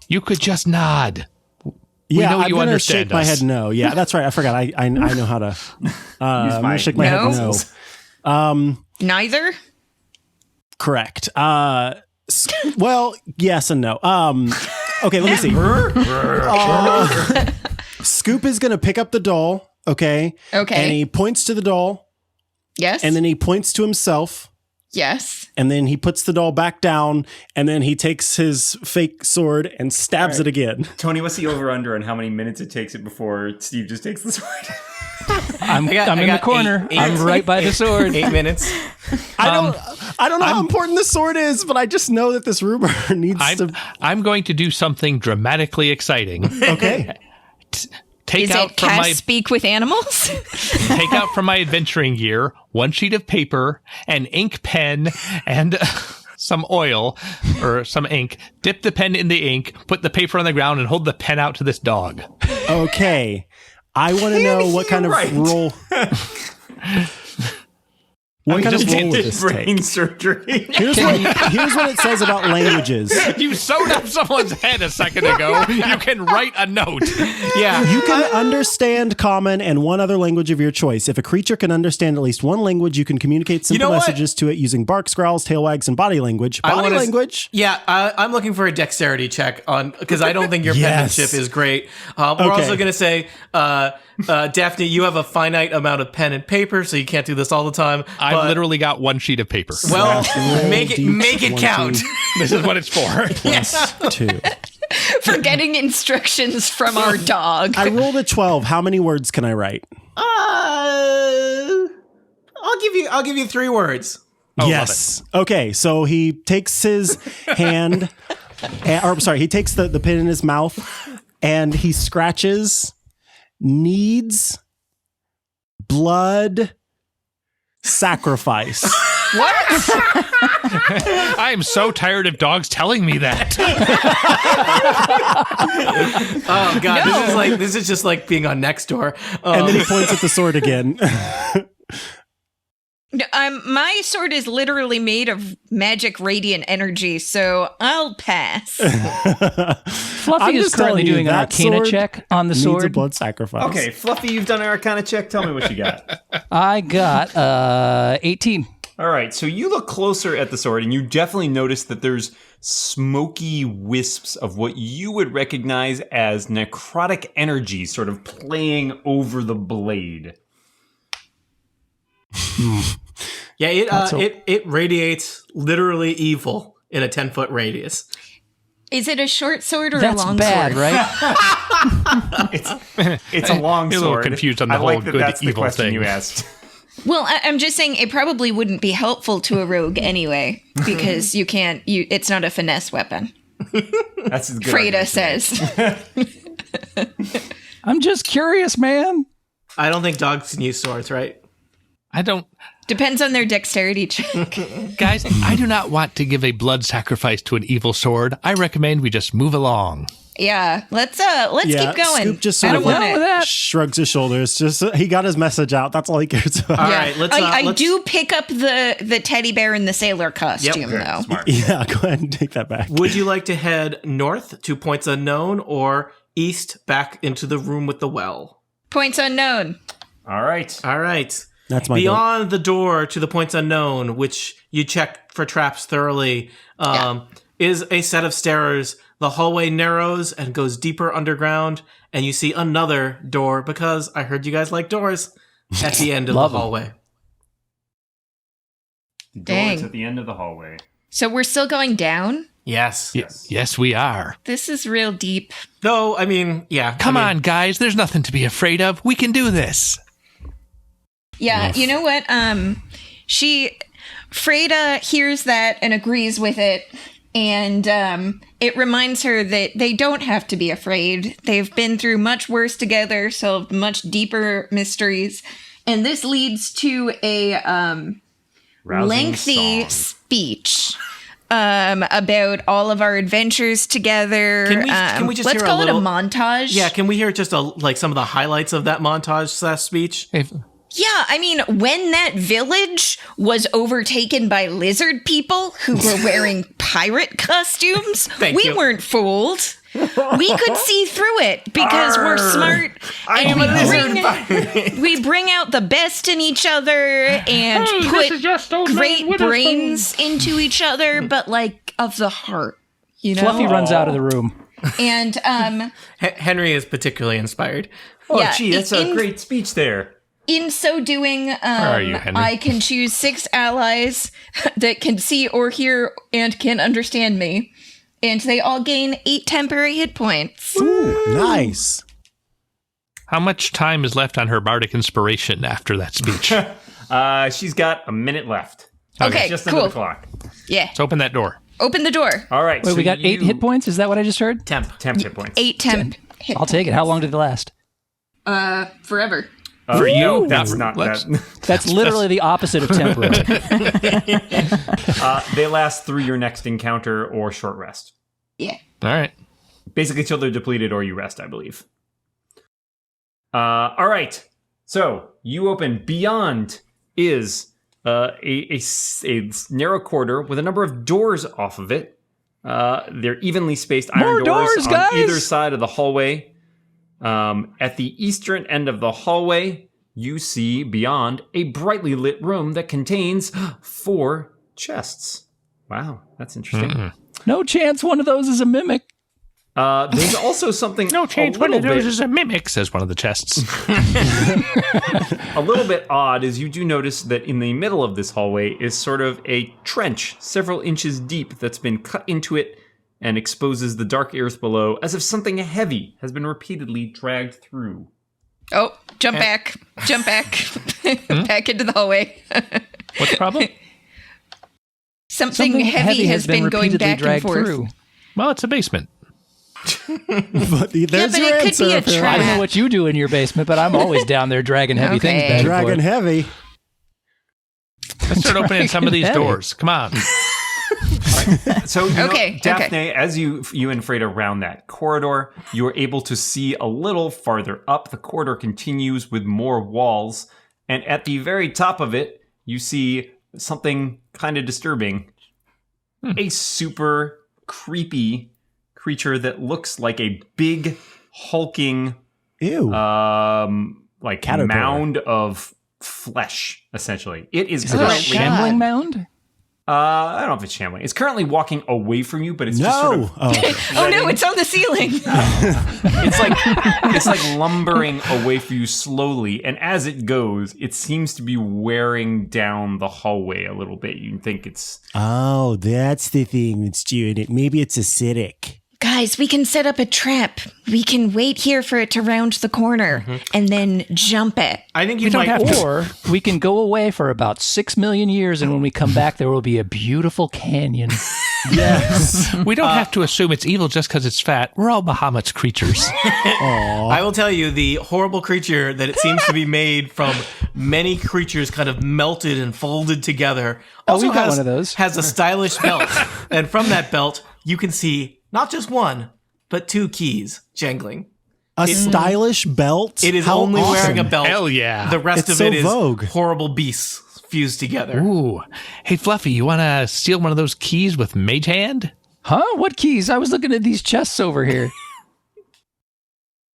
You could just nod. Yeah, know I'm you gonna understand shake my us. head no. Yeah, that's right. I forgot. I know how to. I'm my gonna shake my No? head no. Neither? Correct. Well, yes and no. Okay, let me see. Scoop is gonna pick up the doll. Okay. Okay. And he points to the doll, Yes. and then he points to himself, yes. and then he puts the doll back down, and then he takes his fake sword and stabs it again. Tony, what's the over under on how many minutes it takes it before Steve just takes the sword? I'm I in the got corner. eight- I'm right by the sword. 8 minutes. I don't know how important the sword is, but I just know that this rumor needs to. I'm going to do something dramatically exciting. Okay. Take Is out it from cast my speak with animals? take out from my adventuring gear one sheet of paper, an ink pen, and some oil or some ink. Dip the pen in the ink, put the paper on the ground, and hold the pen out to this dog. Okay. I want to know what kind of roll. What kind of roll would this brain take? surgery. Here's what it says about languages. You sewed up someone's head a second ago. You can write a note. Yeah. You can understand common and one other language of your choice. If a creature can understand at least one language, you can communicate simple know what? messages to it using barks, growls, tail wags, and body language. I Body wanna- language? Yeah, I'm looking for a dexterity check on because I don't think your Yes. penmanship is great. We're Okay. also going to say, Daphne, you have a finite amount of pen and paper, so you can't do this all the time. I've but- literally got one sheet of paper. well, Roll make it D20 count. This is what it's for. Plus 2. For getting instructions from our dog. I rolled a 12. How many words can I write? I'll give you 3 words. Oh, yes. Okay, so he takes his hand, he takes the pin in his mouth, and he scratches, needs blood sacrifice. I am so tired of dogs telling me that. Oh God, this is just like being on Nextdoor. And then he points at the sword again. My sword is literally made of magic radiant energy, so I'll pass. Fluffy I'm is just currently telling you, doing an that arcana sword check on the needs a sword. blood sacrifice. Okay, Fluffy, you've done an Arcana check. Tell me what you got. I got 18. All right, so you look closer at the sword, and you definitely notice that there's smoky wisps of what you would recognize as necrotic energy sort of playing over the blade. Yeah, it radiates literally evil in a 10-foot radius. Is it a short sword or That's a long bad, sword? right? It's a long sword. A little confused on the I whole like that good that's the evil question thing. you asked. Well, I'm just saying it probably wouldn't be helpful to a rogue anyway, because it's not a finesse weapon. That's a good Freda argument. says. I'm just curious, man. I don't think dogs can use swords, right? I don't. Depends on their dexterity check. Guys, I do not want to give a blood sacrifice to an evil sword. I recommend we just move along. Yeah, let's keep going. Scoop just I sort don't of want it. shrugs his shoulders. Just he got his message out. That's all he cares about. All Yeah. right, let's. I do pick up the teddy bear in the sailor costume, okay, though. Smart. Yeah, go ahead and take that back. Would you like to head north to points unknown or east back into the room with the well? Points unknown. All right. All right. That's my vote. Beyond the door to the points unknown, which you check for traps thoroughly, is a set of stairs. The hallway narrows and goes deeper underground, and you see another door because I heard you guys like doors at the end of the Love 'em. hallway. The door Dang. is at the end of the hallway. So we're still going down? Yes. Yes, we are. This is real deep. Though, I mean, yeah. Come on, guys. There's nothing to be afraid of. We can do this. Yeah, you know what? Freda hears that and agrees with it. And it reminds her that they don't have to be afraid. They've been through much worse together, solved much deeper mysteries. And this leads to a Rousing lengthy song. speech about all of our adventures together. Can we just let's hear call a little it a montage? Yeah, can we hear just some of the highlights of that montage / speech? Yeah, I mean, when that village was overtaken by lizard people who were wearing pirate costumes, Thank we you. weren't fooled. We could see through it because we're smart. And we bring out the best in each other and put great brains into each other, but like of the heart, you know? Fluffy runs out of the room. And Henry is particularly inspired. Oh, Yeah, gee, that's a in- great speech there. in so doing, are you, Henry? I can choose 6 allies that can see or hear and can understand me. And they all gain 8 temporary hit points. Ooh, nice. How much time is left on her bardic inspiration after that speech? She's got a minute left. Okay, Just cool. under the clock. Yeah. Let's open that door. Open the door. All right. Wait, so we got 8 hit points? Is that what I just heard? Temp. 10 hit points. 8 temp hit. I'll take it. How long did it last? Forever. For you. No, that's not Let's- that. That's literally the opposite of temporary. They last through your next encounter or short rest. Yeah. All right. Basically, till they're depleted or you rest, I believe. All right. So you open. Beyond is a narrow corridor with a number of doors off of it. They're evenly spaced iron More doors, on guys! either side of the hallway. At the eastern end of the hallway, you see beyond a brightly lit room that contains 4 chests. Wow, that's interesting. No chance one of those is a mimic. There's also something No chance a one little of those bit, is a mimic, says one of the chests. a little bit odd is you do notice that in the middle of this hallway is sort of a trench several inches deep that's been cut into it and exposes the dark earth below as if something heavy has been repeatedly dragged through. Oh, jump back. Jump back. Back into the hallway. What's the problem? Something heavy has been going repeatedly back and dragged forth. through. Well, it's a basement. But there's but your it could answer. be a apparently. I don't know trap. what you do in your basement, but I'm always down there dragging heavy Okay. things back and Dragon forth. heavy. Let's start opening some of these Dragon doors. Come on. So, Okay, Daphne, as you and Freda round that corridor, you are able to see a little farther up. The corridor continues with more walls, and at the very top of it, you see something kind of disturbing. A super creepy creature that looks like a big, hulking, Ew. like Caterpillar. mound of flesh, essentially. It is Is it a currently... shambling mound? I don't know if it's shambling. It's currently walking away from you, but it's just sort No. of... Oh, okay. Oh no, it's on the ceiling. It's like lumbering away from you slowly, and as it goes, it seems to be wearing down the hallway a little bit. You think it's... Oh, that's the thing that's doing it. Maybe it's acidic. Guys, we can set up a trap. We can wait here for it to round the corner and then jump it. I think you don't might have to. Or we can go away for about 6 million years, and when we come back, there will be a beautiful canyon. Yes. We don't have to assume it's evil just because it's fat. We're all Bahamut's creatures. I will tell you the horrible creature that it seems to be made from many creatures kind of melted and folded together. Also we've got has, one of those. Has a stylish belt. And from that belt, you can see not just one, but 2 keys jangling. A stylish belt. It is How only awesome. wearing a belt. Hell yeah. The rest It's of so it is Vogue. horrible beasts fused together. Ooh. Hey, Fluffy, you want to steal one of those keys with Mage Hand? Huh? What keys? I was looking at these chests over here.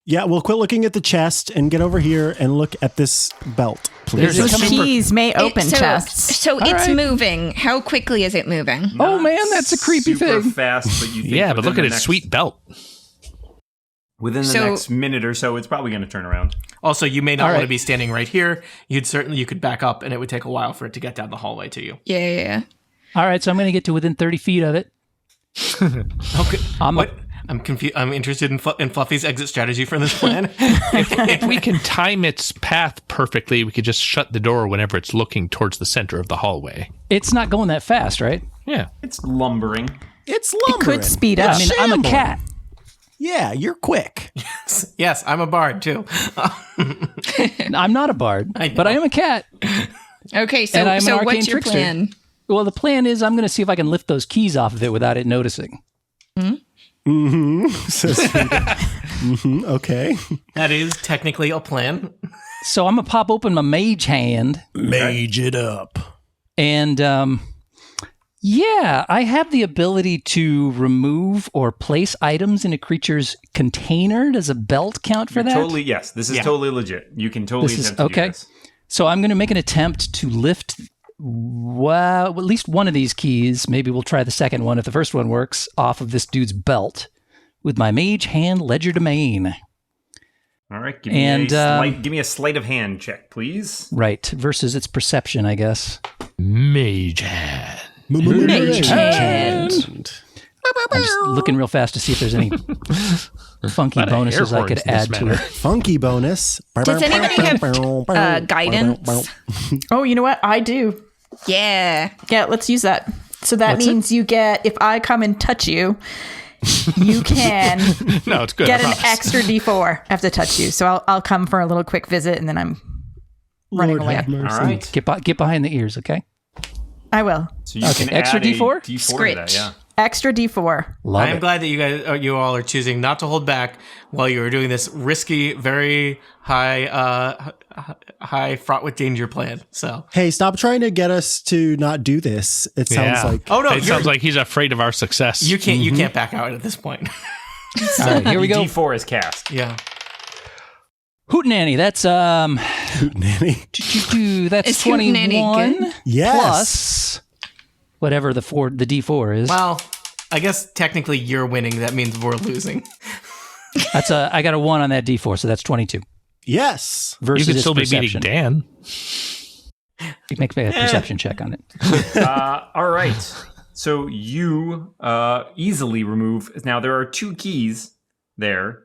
Yeah, well, quit looking at the chest and get over here and look at this belt, please. There's a The keys may open so, chests. So it's right. moving. How quickly is it moving? Oh, man, that's a creepy super thing. fast, but you think Yeah, but within look at the its next- sweet belt. Within the So- next minute or so, it's probably going to turn around. Also, you may not All want right. to be standing right here. You could back up, and it would take a while for it to get down the hallway to you. Yeah. All right, so I'm going to get to within 30 feet of it. Okay. I'm What? I'm confused. I'm interested in Fluffy's exit strategy for this plan. If we can time its path perfectly, we could just shut the door whenever it's looking towards the center of the hallway. It's not going that fast, right? Yeah. It's lumbering. It's It lumbering. could speed It's up. I mean, I'm a shambling. cat. Yeah, you're quick. Yes, I'm a bard too. I'm not a bard, I know. but I am a cat. Okay, so And I'm an arcane what's your trickster. plan? Well, the plan is I'm going to see if I can lift those keys off of it without it noticing. Says Frida. Okay. That is technically a plan. So I'm going to pop open my mage hand. Mage it up. And yeah, I have the ability to remove or place items in a creature's container. Does a belt count for You're that? totally, yes, this is Yeah. totally legit. You can totally This is- attempt to do okay. this. So I'm going to make an attempt to lift at least one of these keys. Maybe we'll try the second one if the first one works off of this dude's belt with my mage hand legerdemain. All right, give And, me a sleight of hand check, please. Right, versus its perception, I guess. Mage Hand. Mage hand. I'm just looking real fast to see if there's any funky Lot of bonuses air I could horns in this add to manner. it. Funky bonus. Does anybody have guidance? Oh, you know what? I do. Yeah. Yeah, let's use that. So that What's it? means you get, if I come and touch you, you can No, it's good. get I an promise. extra D4 after touch you. So I'll come for a little quick visit and then I'm running Lord away. have mercy. All right. Get behind the ears, okay? I will. So you Okay, can extra add a D4? D4 to that, yeah. Extra D4. Love I am it. glad that you all are choosing not to hold back while you are doing this risky, very high fraught with danger plan. So, Hey, stop trying to get us to not do this. It sounds Yeah. like oh no, It sounds like he's afraid of our success. you can't back out at this point. All right, here we The go. D4 is cast. Yeah. Hootenanny, that's nanny. that's Is Hootenanny 21 good? Yes. plus whatever the D4 is. Well, I guess technically you're winning. That means we're losing. That's I got a 1 on that D4, so that's 22 Yes. you versus could its still be perception. beating Dan. You make me a perception check on it. All right. So you easily remove. Now there are 2 keys there.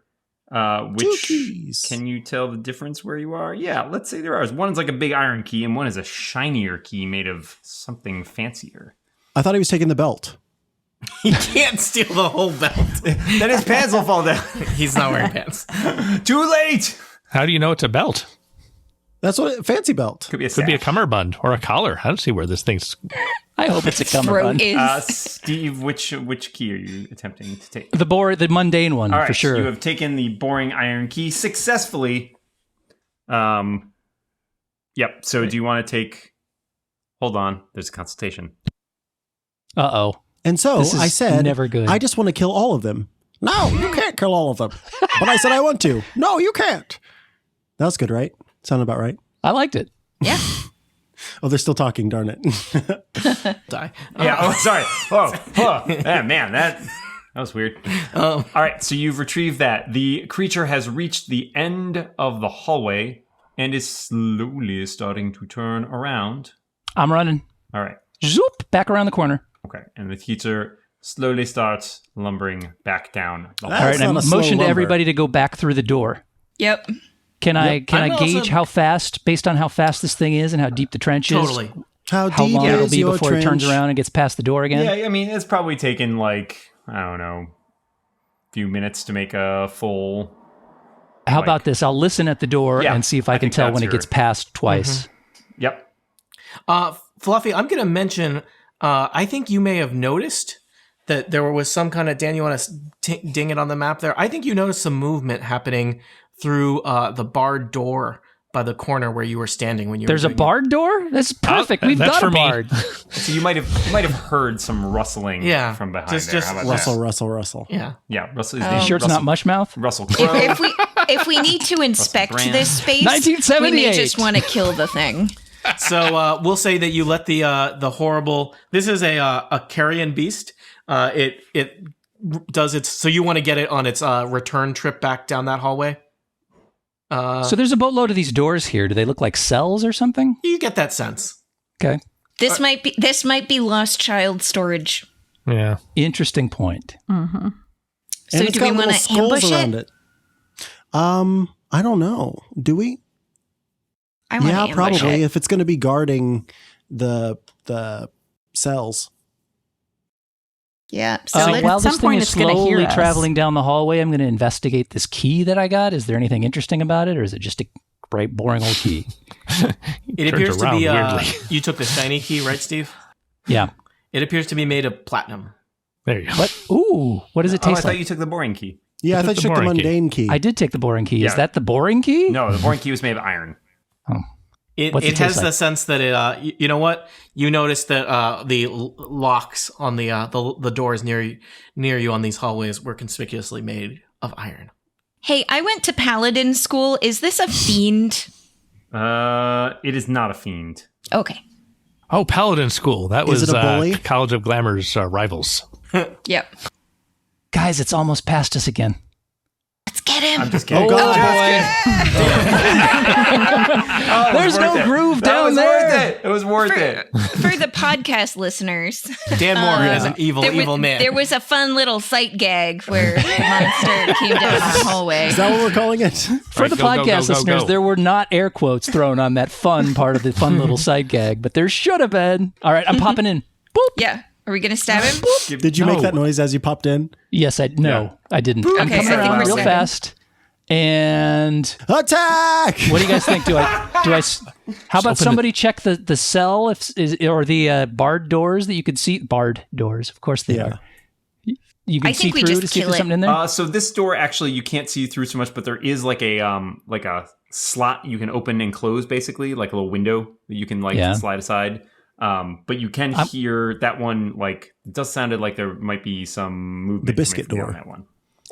Which keys. can you tell the difference where you are? Yeah, let's say there are. One is like a big iron key, and one is a shinier key made of something fancier. I thought he was taking the belt. He can't steal the whole belt. Then his pants will fall down. He's not wearing pants. Too late. How do you know it's a belt? That's what fancy belt. Could be a Could be a sash. cummerbund or a collar. I don't see where this thing's. I hope it's a Throat cummerbund. is. Steve, which key are you attempting to take? The mundane one, All right, for sure. you have taken the boring iron key successfully. Yep. So do you want to take? Hold on. There's a consultation. Uh-oh. And so This is I said, never good. I just want to kill all of them. No, you can't kill all of them. But I said I want to. No, you can't. That was good, right? Sounded about right. I liked it. Yeah. Oh, they're still talking, darn it. Die. Yeah. Oh, sorry. Oh, man, that was weird. All right. So you've retrieved that. The creature has reached the end of the hallway and is slowly starting to turn around. I'm running. All right. Zoop, back around the corner. Okay. And the creature slowly starts lumbering back down the Ah. hallway. All right, not I'm a slow motioned to lumber. everybody to go back through the door. Yep. Can I I'm gauge also- how fast, based on how fast this thing is and how deep the trench is? Totally. How How deep long it'll is be your before trench? it turns around and gets past the door again? Yeah. I mean, it's probably taken like, I don't know, a few minutes to make a full. How about this? I'll listen at the door Yeah, and see if I I can think tell that's when it gets passed twice. Yep. Fluffy, I'm going to mention, I think you may have noticed that there was some kind of, Dan, you want to ding it on the map there? I think you noticed some movement happening through the barred door by the corner where you were standing when you There's were a doing barred door? That's perfect. We've that's got a for me. bard. So you might have heard some rustling Yeah, from behind just- there. just How about Russell, that? Russell. Yeah. Yeah, Russell is Oh. the Sure it's not Mushmouth? Russell Crowe. If we need to inspect brand. this space, we 1978. may just want to kill the thing. So we'll say that you let the horrible. This is a carrion beast. It does its. So you want to get it on its return trip back down that hallway. So there's a boatload of these doors here. Do they look like cells or something? You get that sense. Okay. This might be lost child storage. Yeah. Interesting point. So And it's do we got want little to ambush skulls around it? it. I don't know. Do we? I want to Yeah, ambush probably. it. If it's going to be guarding the cells. Yeah. So While at some this thing point is it's gonna hear slowly us. traveling down the hallway, I'm going to investigate this key that I got. Is there anything interesting about it, or is it just a great boring old key? It Turns appears to around be. weirdly. You took the shiny key, right, Steve? Yeah. It appears to be made of platinum. There you go. What? Ooh, what does it Oh, I taste thought like? you took the boring key. Yeah, I took thought the you took the boring key. mundane key. I did take the boring key. Is Yeah. that the boring key? No, the boring key was made of iron. It What's it has taste the like? sense that it. You know what? You notice that the locks on the doors near you on these hallways were conspicuously made of iron. hey, I went to paladin school. Is this a fiend? It is not a fiend. Okay. Oh, Paladin School. That Is was it a bully? College of Glamour's rivals. Yep. Guys, it's almost past us again. Let's get him. I'm just kidding. Oh, God. There's no groove That down was there. worth it. It was worth it. For the podcast listeners, Dan Morgan is an evil man. There was a fun little sight gag where the monster came down the hallway. Is that what we're calling it? For the Go, go, podcast go, go, listeners, go. there were not air quotes thrown on that fun part of the fun little side gag, but there should have been. All right, I'm popping in. Boop. Yeah. Are we going to stab him? Did you No. make that noise as you popped in? Yes, I didn't. I'm Okay, coming so I think around we're real safe. fast. And Attack! what do you guys think? How about somebody check the cell or the barred doors that you could see? Barred doors, of course they are. You can I see think we through just to see if kill there's it. something in there. So this door actually you can't see through so much, but there is like a slot you can open and close, basically like a little window that you can slide aside. But you can hear that one. Like it does sounded like there might be some movement. The biscuit coming from door. that one.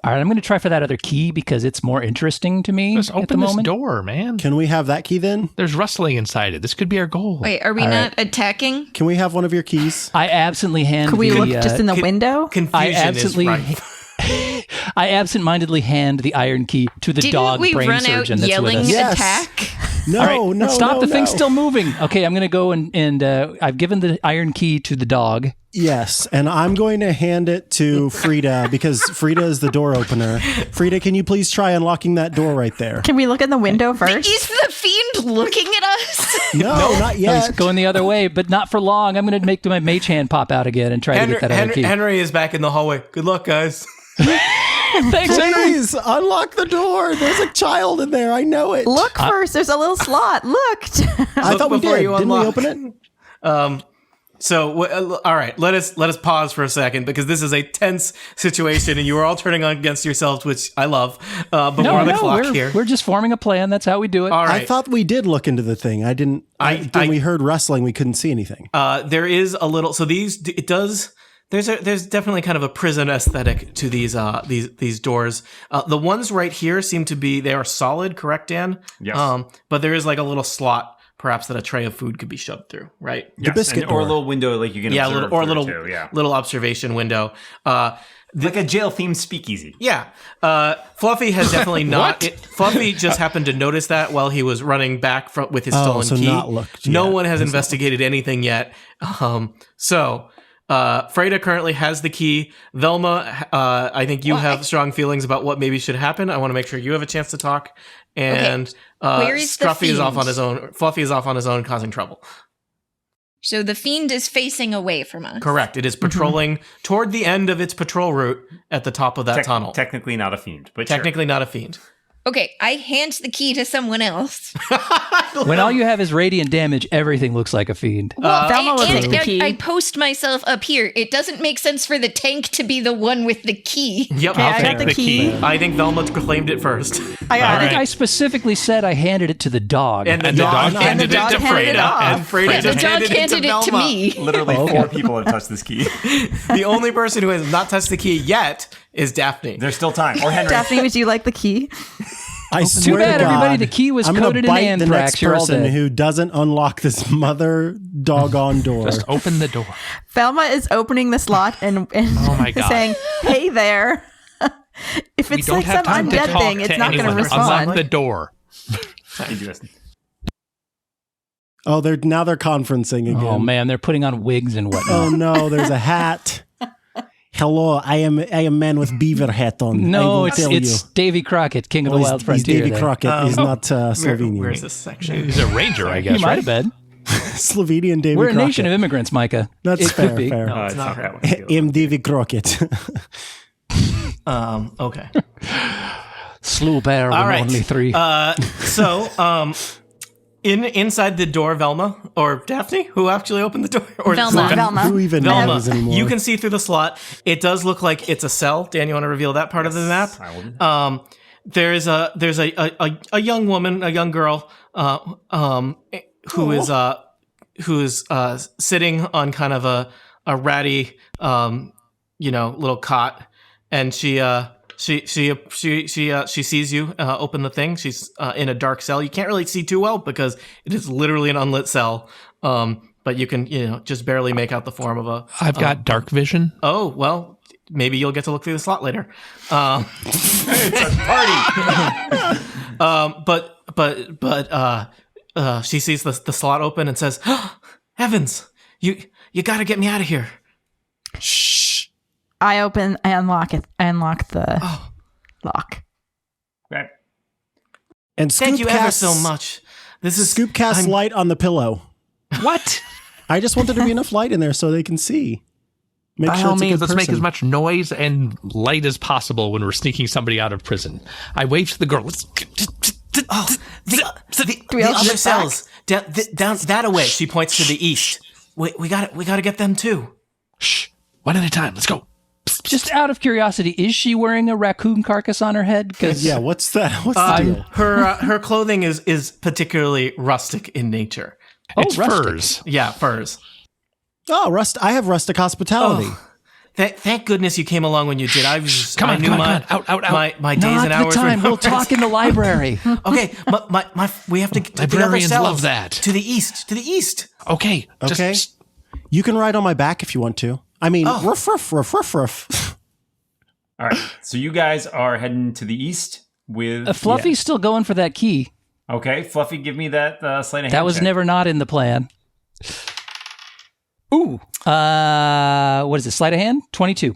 All right, I'm going to try for that other key because it's more interesting to me Just at the open this moment. door, man. Can we have that key then? There's rustling inside it. This could be our goal. Wait, are we not attacking? Can we have one of your keys? I absently hand Could we the, look just in the window? Confusion absolutely- is right. I absentmindedly hand the iron key to the Didn't dog we brain run out surgeon that's yelling with us. Yes. attack? No, no, Stop, no, the thing's no. still moving. Okay, I'm going to go and I've given the iron key to the dog. Yes, and I'm going to hand it to Frida because Frida is the door opener. Frida, can you please try unlocking that door right there? Can we look in the window first? Is the fiend looking at us? No, not No, yet. he's going the other way, but not for long. I'm going to make my mage hand pop out again and try to get that other key. Henry is back in the hallway. Good luck, guys. Thanks, Henry. Please unlock the door. There's a child in there. I know it. Look first. There's a little slot. Look. I thought we before did. you Didn't we unlock. open it? So, all right, let us pause for a second because this is a tense situation, and you are all turning on against yourselves, which I love. Before the clock here, we're just forming a plan. That's how we do it. all right. I thought we did look into the thing. I didn't. When we heard rustling, we couldn't see anything. There is a little. So these, it does. There's definitely kind of a prison aesthetic to these doors. The ones right here seem to be, they are solid, correct, Dan? Yes. But there is like a little slot, perhaps, that a tray of food could be shoved through, right? Yes, biscuit or a door. little window like you can Yeah, observe or a through little too, yeah. little observation window. Like a jail-themed speakeasy. Yeah. Fluffy has definitely not. Fluffy just happened to notice that while he was running back with his stolen so key. not looked No yet. one has investigated anything yet. Freda currently has the key. Velma, I think you have strong feelings about what maybe should happen. I want to make sure you have a chance to talk. And Where is the Scruffy is off fiend? on his own. Fluffy is off on his own, causing trouble. So the fiend is facing away from us. Correct. It is patrolling toward the end of its patrol route at the top of that tunnel. Technically not a fiend, but Technically not a fiend. Okay, I hand the key to someone else. When all you have is radiant damage, everything looks like a fiend. Velma will take the key. I post myself up here. It doesn't make sense for the tank to be the one with the key. Yep, Okay, I'll I take got the key. I think Velma claimed it first. I got I think it. I specifically said I handed it to the dog. And the And the dog dog handed it handed to it Freda. off. And Freda Yeah, the just dog handed handed it it to Velma. me. Literally 4 people have touched this key. The only person who has not touched the key yet is Daphne. There's still time. Or Henry. Daphne, would you like the key? I swear bad, to God, everybody, the key was I'm gonna coated in bite the anthrax. next You're all person dead. who doesn't unlock this mother doggone door. Just open the door. Velma is opening the slot and Oh my God. saying, "Hey there." If We it's don't like have some time to undead talk thing, to it's not going to anyone. respond. Unlock the door. Oh, they're conferencing again. Oh man, they're putting on wigs and whatnot. Oh no, there's a hat. Hello, I am man with beaver hat on. I No, will it's tell Davy Crockett, King of you. the Oh, Wild he's Frontier. Davy there. Crockett. He's not Slovenian. Where's this section? He's a ranger, I He guess, might right? have been. Slovenian Davy We're a Crockett. nation of immigrants, Micah. That's it fair. could be. Fair. No, it's not that one. M. Davy Crockett. Okay. Slew bear All when right. only 3. Inside the door, Velma or Daphne, who actually opened the door, or Velma. Velma. Who even Velma, knows anymore? you can see through the slot. It does look like it's a cell. Dan, you want to reveal that part of the map? I will. There's a young woman, a young girl, who is sitting on kind of a ratty, little cot, and she sees you open the thing. She's in a dark cell. You can't really see too well because it is literally an unlit cell. But you can, just barely make out the form of a. I've got dark vision. Oh well, maybe you'll get to look through the slot later. It's a party. She sees the slot open and says, oh, "Heavens, you got to get me out of here." I unlock it. I unlock the lock. Right. and Thank you ever casts- so much. This is Scoop casts I'm- light on the pillow. What? I just want there to be enough light in there so they can see. Make By sure all it's a means, good let's make person. as much noise and light as possible when we're sneaking somebody out of prison. I wave to the girl. Let's. the we all other sit cells down that away. She points to the east. We got to get them too. Shh. One at a time. Let's go. Just out of curiosity, is she wearing a raccoon carcass on her head? Because Yeah, what's that? What's the deal? Her clothing is particularly rustic in nature. It's rustic. furs. Yeah, furs. Oh, I have rustic hospitality. Thank goodness you came along when you did. I Come on. Out. my days not and the hours. were time. We'll numbers. talk in the library. Okay, we have to get to the other Librarians cells. love that. To the east. Okay. Okay. Just, You can ride on my back if you want to. I mean, ruff, ruff, ruff, ruff, ruff. All right. So you guys are heading to the east with Fluffy's still going for that key. Okay, Fluffy, give me that sleight of hand That was check. never not in the plan. Ooh. What is it? Sleight of hand? 22.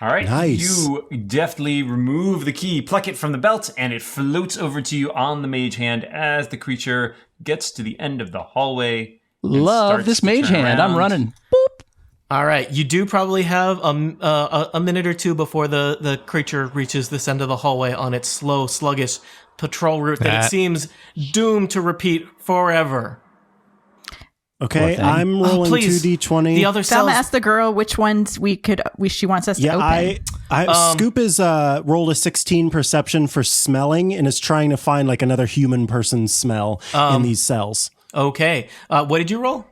All right. Nice. You deftly remove the key, pluck it from the belt, and it floats over to you on the mage hand as the creature gets to the end of the hallway. and Love starts this to mage turn hand. I'm around. running. Boop. All right, you do probably have a minute or two before the creature reaches this end of the hallway on its slow, sluggish patrol route that it That- seems doomed to repeat forever. Okay, thing. I'm rolling Please, 2d20. the other cells. Velma asked the girl which ones she wants us to Yeah, open. Scoop is rolled a 16 perception for smelling and is trying to find like another human person's smell in these cells. Okay, what did you roll?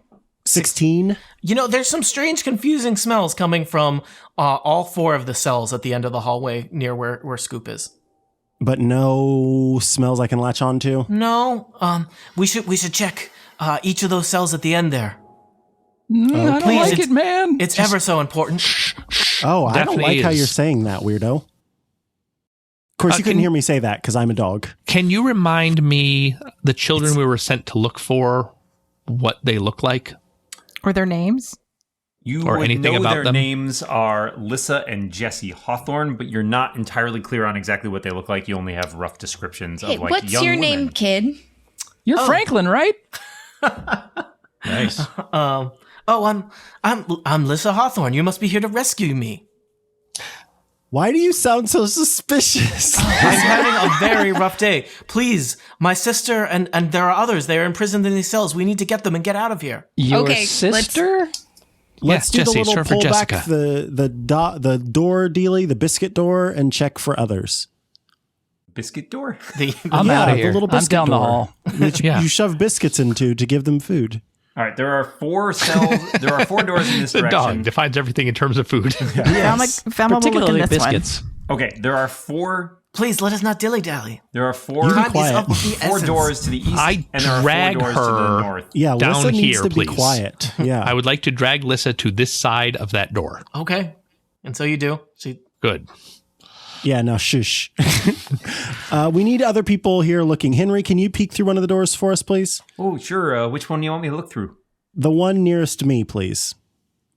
16. You know, there's some strange, confusing smells coming from all four of the cells at the end of the hallway near where Scoop is. But no smells I can latch onto. No, we should check each of those cells at the end there. I don't Please, like it's- it, man. It's ever so important. Oh, I don't Definitely like how is. you're saying that, weirdo. Of course, you couldn't can- hear me say that because I'm a dog. Can you remind me the children we were sent to look for, what they look like? Or their names. You Or would anything know about their them? names are Lissa and Jesse Hawthorne, but you're not entirely clear on exactly what they look like. You only have rough descriptions Hey, of like what's young your women. name, kid? You're Franklin, right? Nice. I'm Lissa Hawthorne. You must be here to rescue me. Why do you sound so suspicious? I'm having a very rough day. Please, my sister and there are others. They are imprisoned in these cells. We need to get them and get out of here. Your Okay, sister? Let's do Jesse, the little serve for pull back Jessica. the door dealie, the biscuit door, and check for others. Biscuit door? I'm Yeah, out of the here. little I'm biscuit down the door. hall. Which Yeah. you shove biscuits into to give them food. All right, there are 4 cells. There are 4 doors in this The direction. dog defines everything in terms of food. Velma will look in Particularly this biscuits. Okay, there are 4. Please let us not dilly-dally. There are 4. You be Time is quiet. of the 4 essence. doors to the east, I and there are 4 drag doors to the her north. Yeah, Down Lissa needs here, to be please. quiet. Yeah. I would like to drag Lissa to this side of that door. Okay, and so you do. She Good. Yeah, now shush. We need other people here looking. Henry, can you peek through one of the doors for us, please? Oh, sure. Which one do you want me to look through? The one nearest me, please.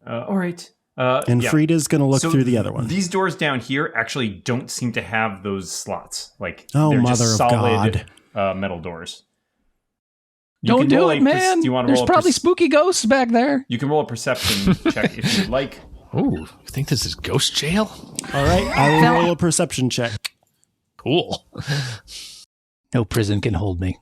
All right. And yeah. Frida's going to look So through the other one. These doors down here actually don't seem to have those slots. Like, Oh, they're mother just of solid God. metal doors. You Don't can do roll it, a man. Do you want to There's roll probably spooky ghosts back there. You can roll a perception check if you'd like. Oh, you think this is ghost jail? All right, I will roll a perception check. Cool. No prison can hold me.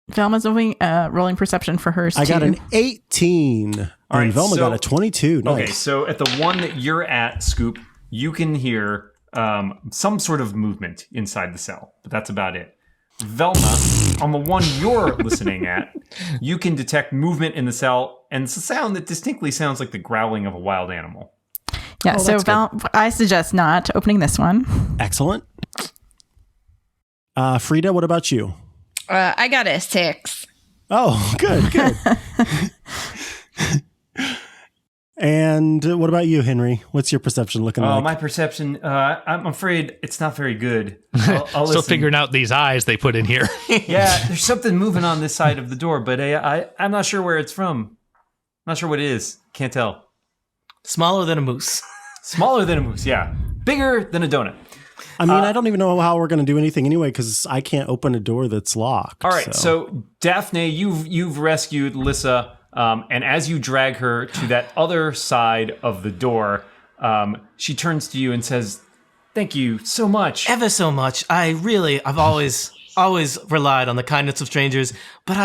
Velma's rolling perception for hers I too. got an 18. All and right, Velma so- got a 22. Nice. Okay, so at the one that you're at, Scoop, you can hear some sort of movement inside the cell, but that's about it. Velma, on the one you're listening at, you can detect movement in the cell, and it's a sound that distinctly sounds like the growling of a wild animal. Yeah, so that's I suggest not opening this one. Excellent. Frida, what about you? I got a 6. Oh, good, good. And what about you, Henry? What's your perception looking like? My perception, I'm afraid it's not very good. I'll Still listen. figuring out these eyes they put in here. Yeah, there's something moving on this side of the door, but I'm not sure where it's from. Not sure what it is. Can't tell. smaller than a moose. Smaller than a moose, yeah. Bigger than a donut. I mean, I don't even know how we're going to do anything anyway because I can't open a door that's locked. All right, so Daphne, you've rescued Lissa, and as you drag her to that other side of the door, she turns to you and says, "Thank you so much." Ever so much. I've always relied on the kindness of strangers, but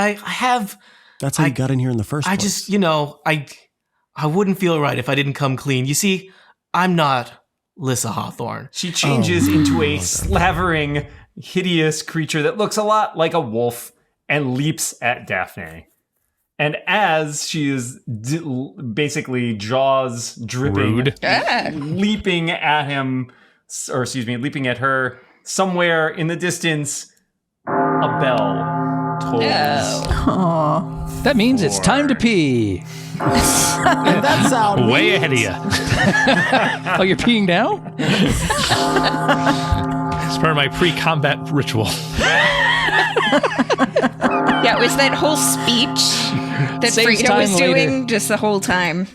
that's how you got in here in the first place. I just, I wouldn't feel right if I didn't come clean. You see, I'm not Lissa Hawthorne. She changes into a slavering, hideous creature that looks a lot like a wolf and leaps at Daphne. And as she is basically jaws dripping, Rude. leaping at him, or excuse me, leaping at her, somewhere in the distance, a bell tolls. That means it's time to pee. that sound Way ahead of you. Oh, you're peeing now? It's part of my pre-combat ritual. Yeah, it was that whole speech that Saves Frida time was later. doing just the whole time.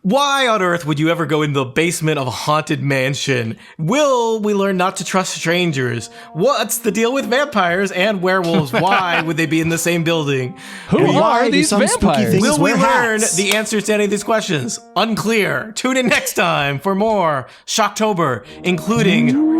Why on earth would you ever go in the basement of a haunted mansion? Will we learn not to trust strangers? What's the deal with vampires and werewolves? Why would they be in the same building? Who Why are do these some spooky vampires? things Will we wear learn hats? the answers to any of these questions? Unclear. Tune in next time for more Shocktober, including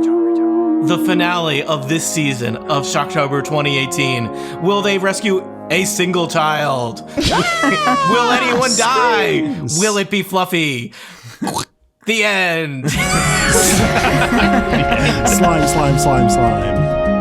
the finale of this season of Shocktober 2018. Will they rescue a single child? Will anyone die? Will it be Fluffy? The end. Slime, slime, slime, slime.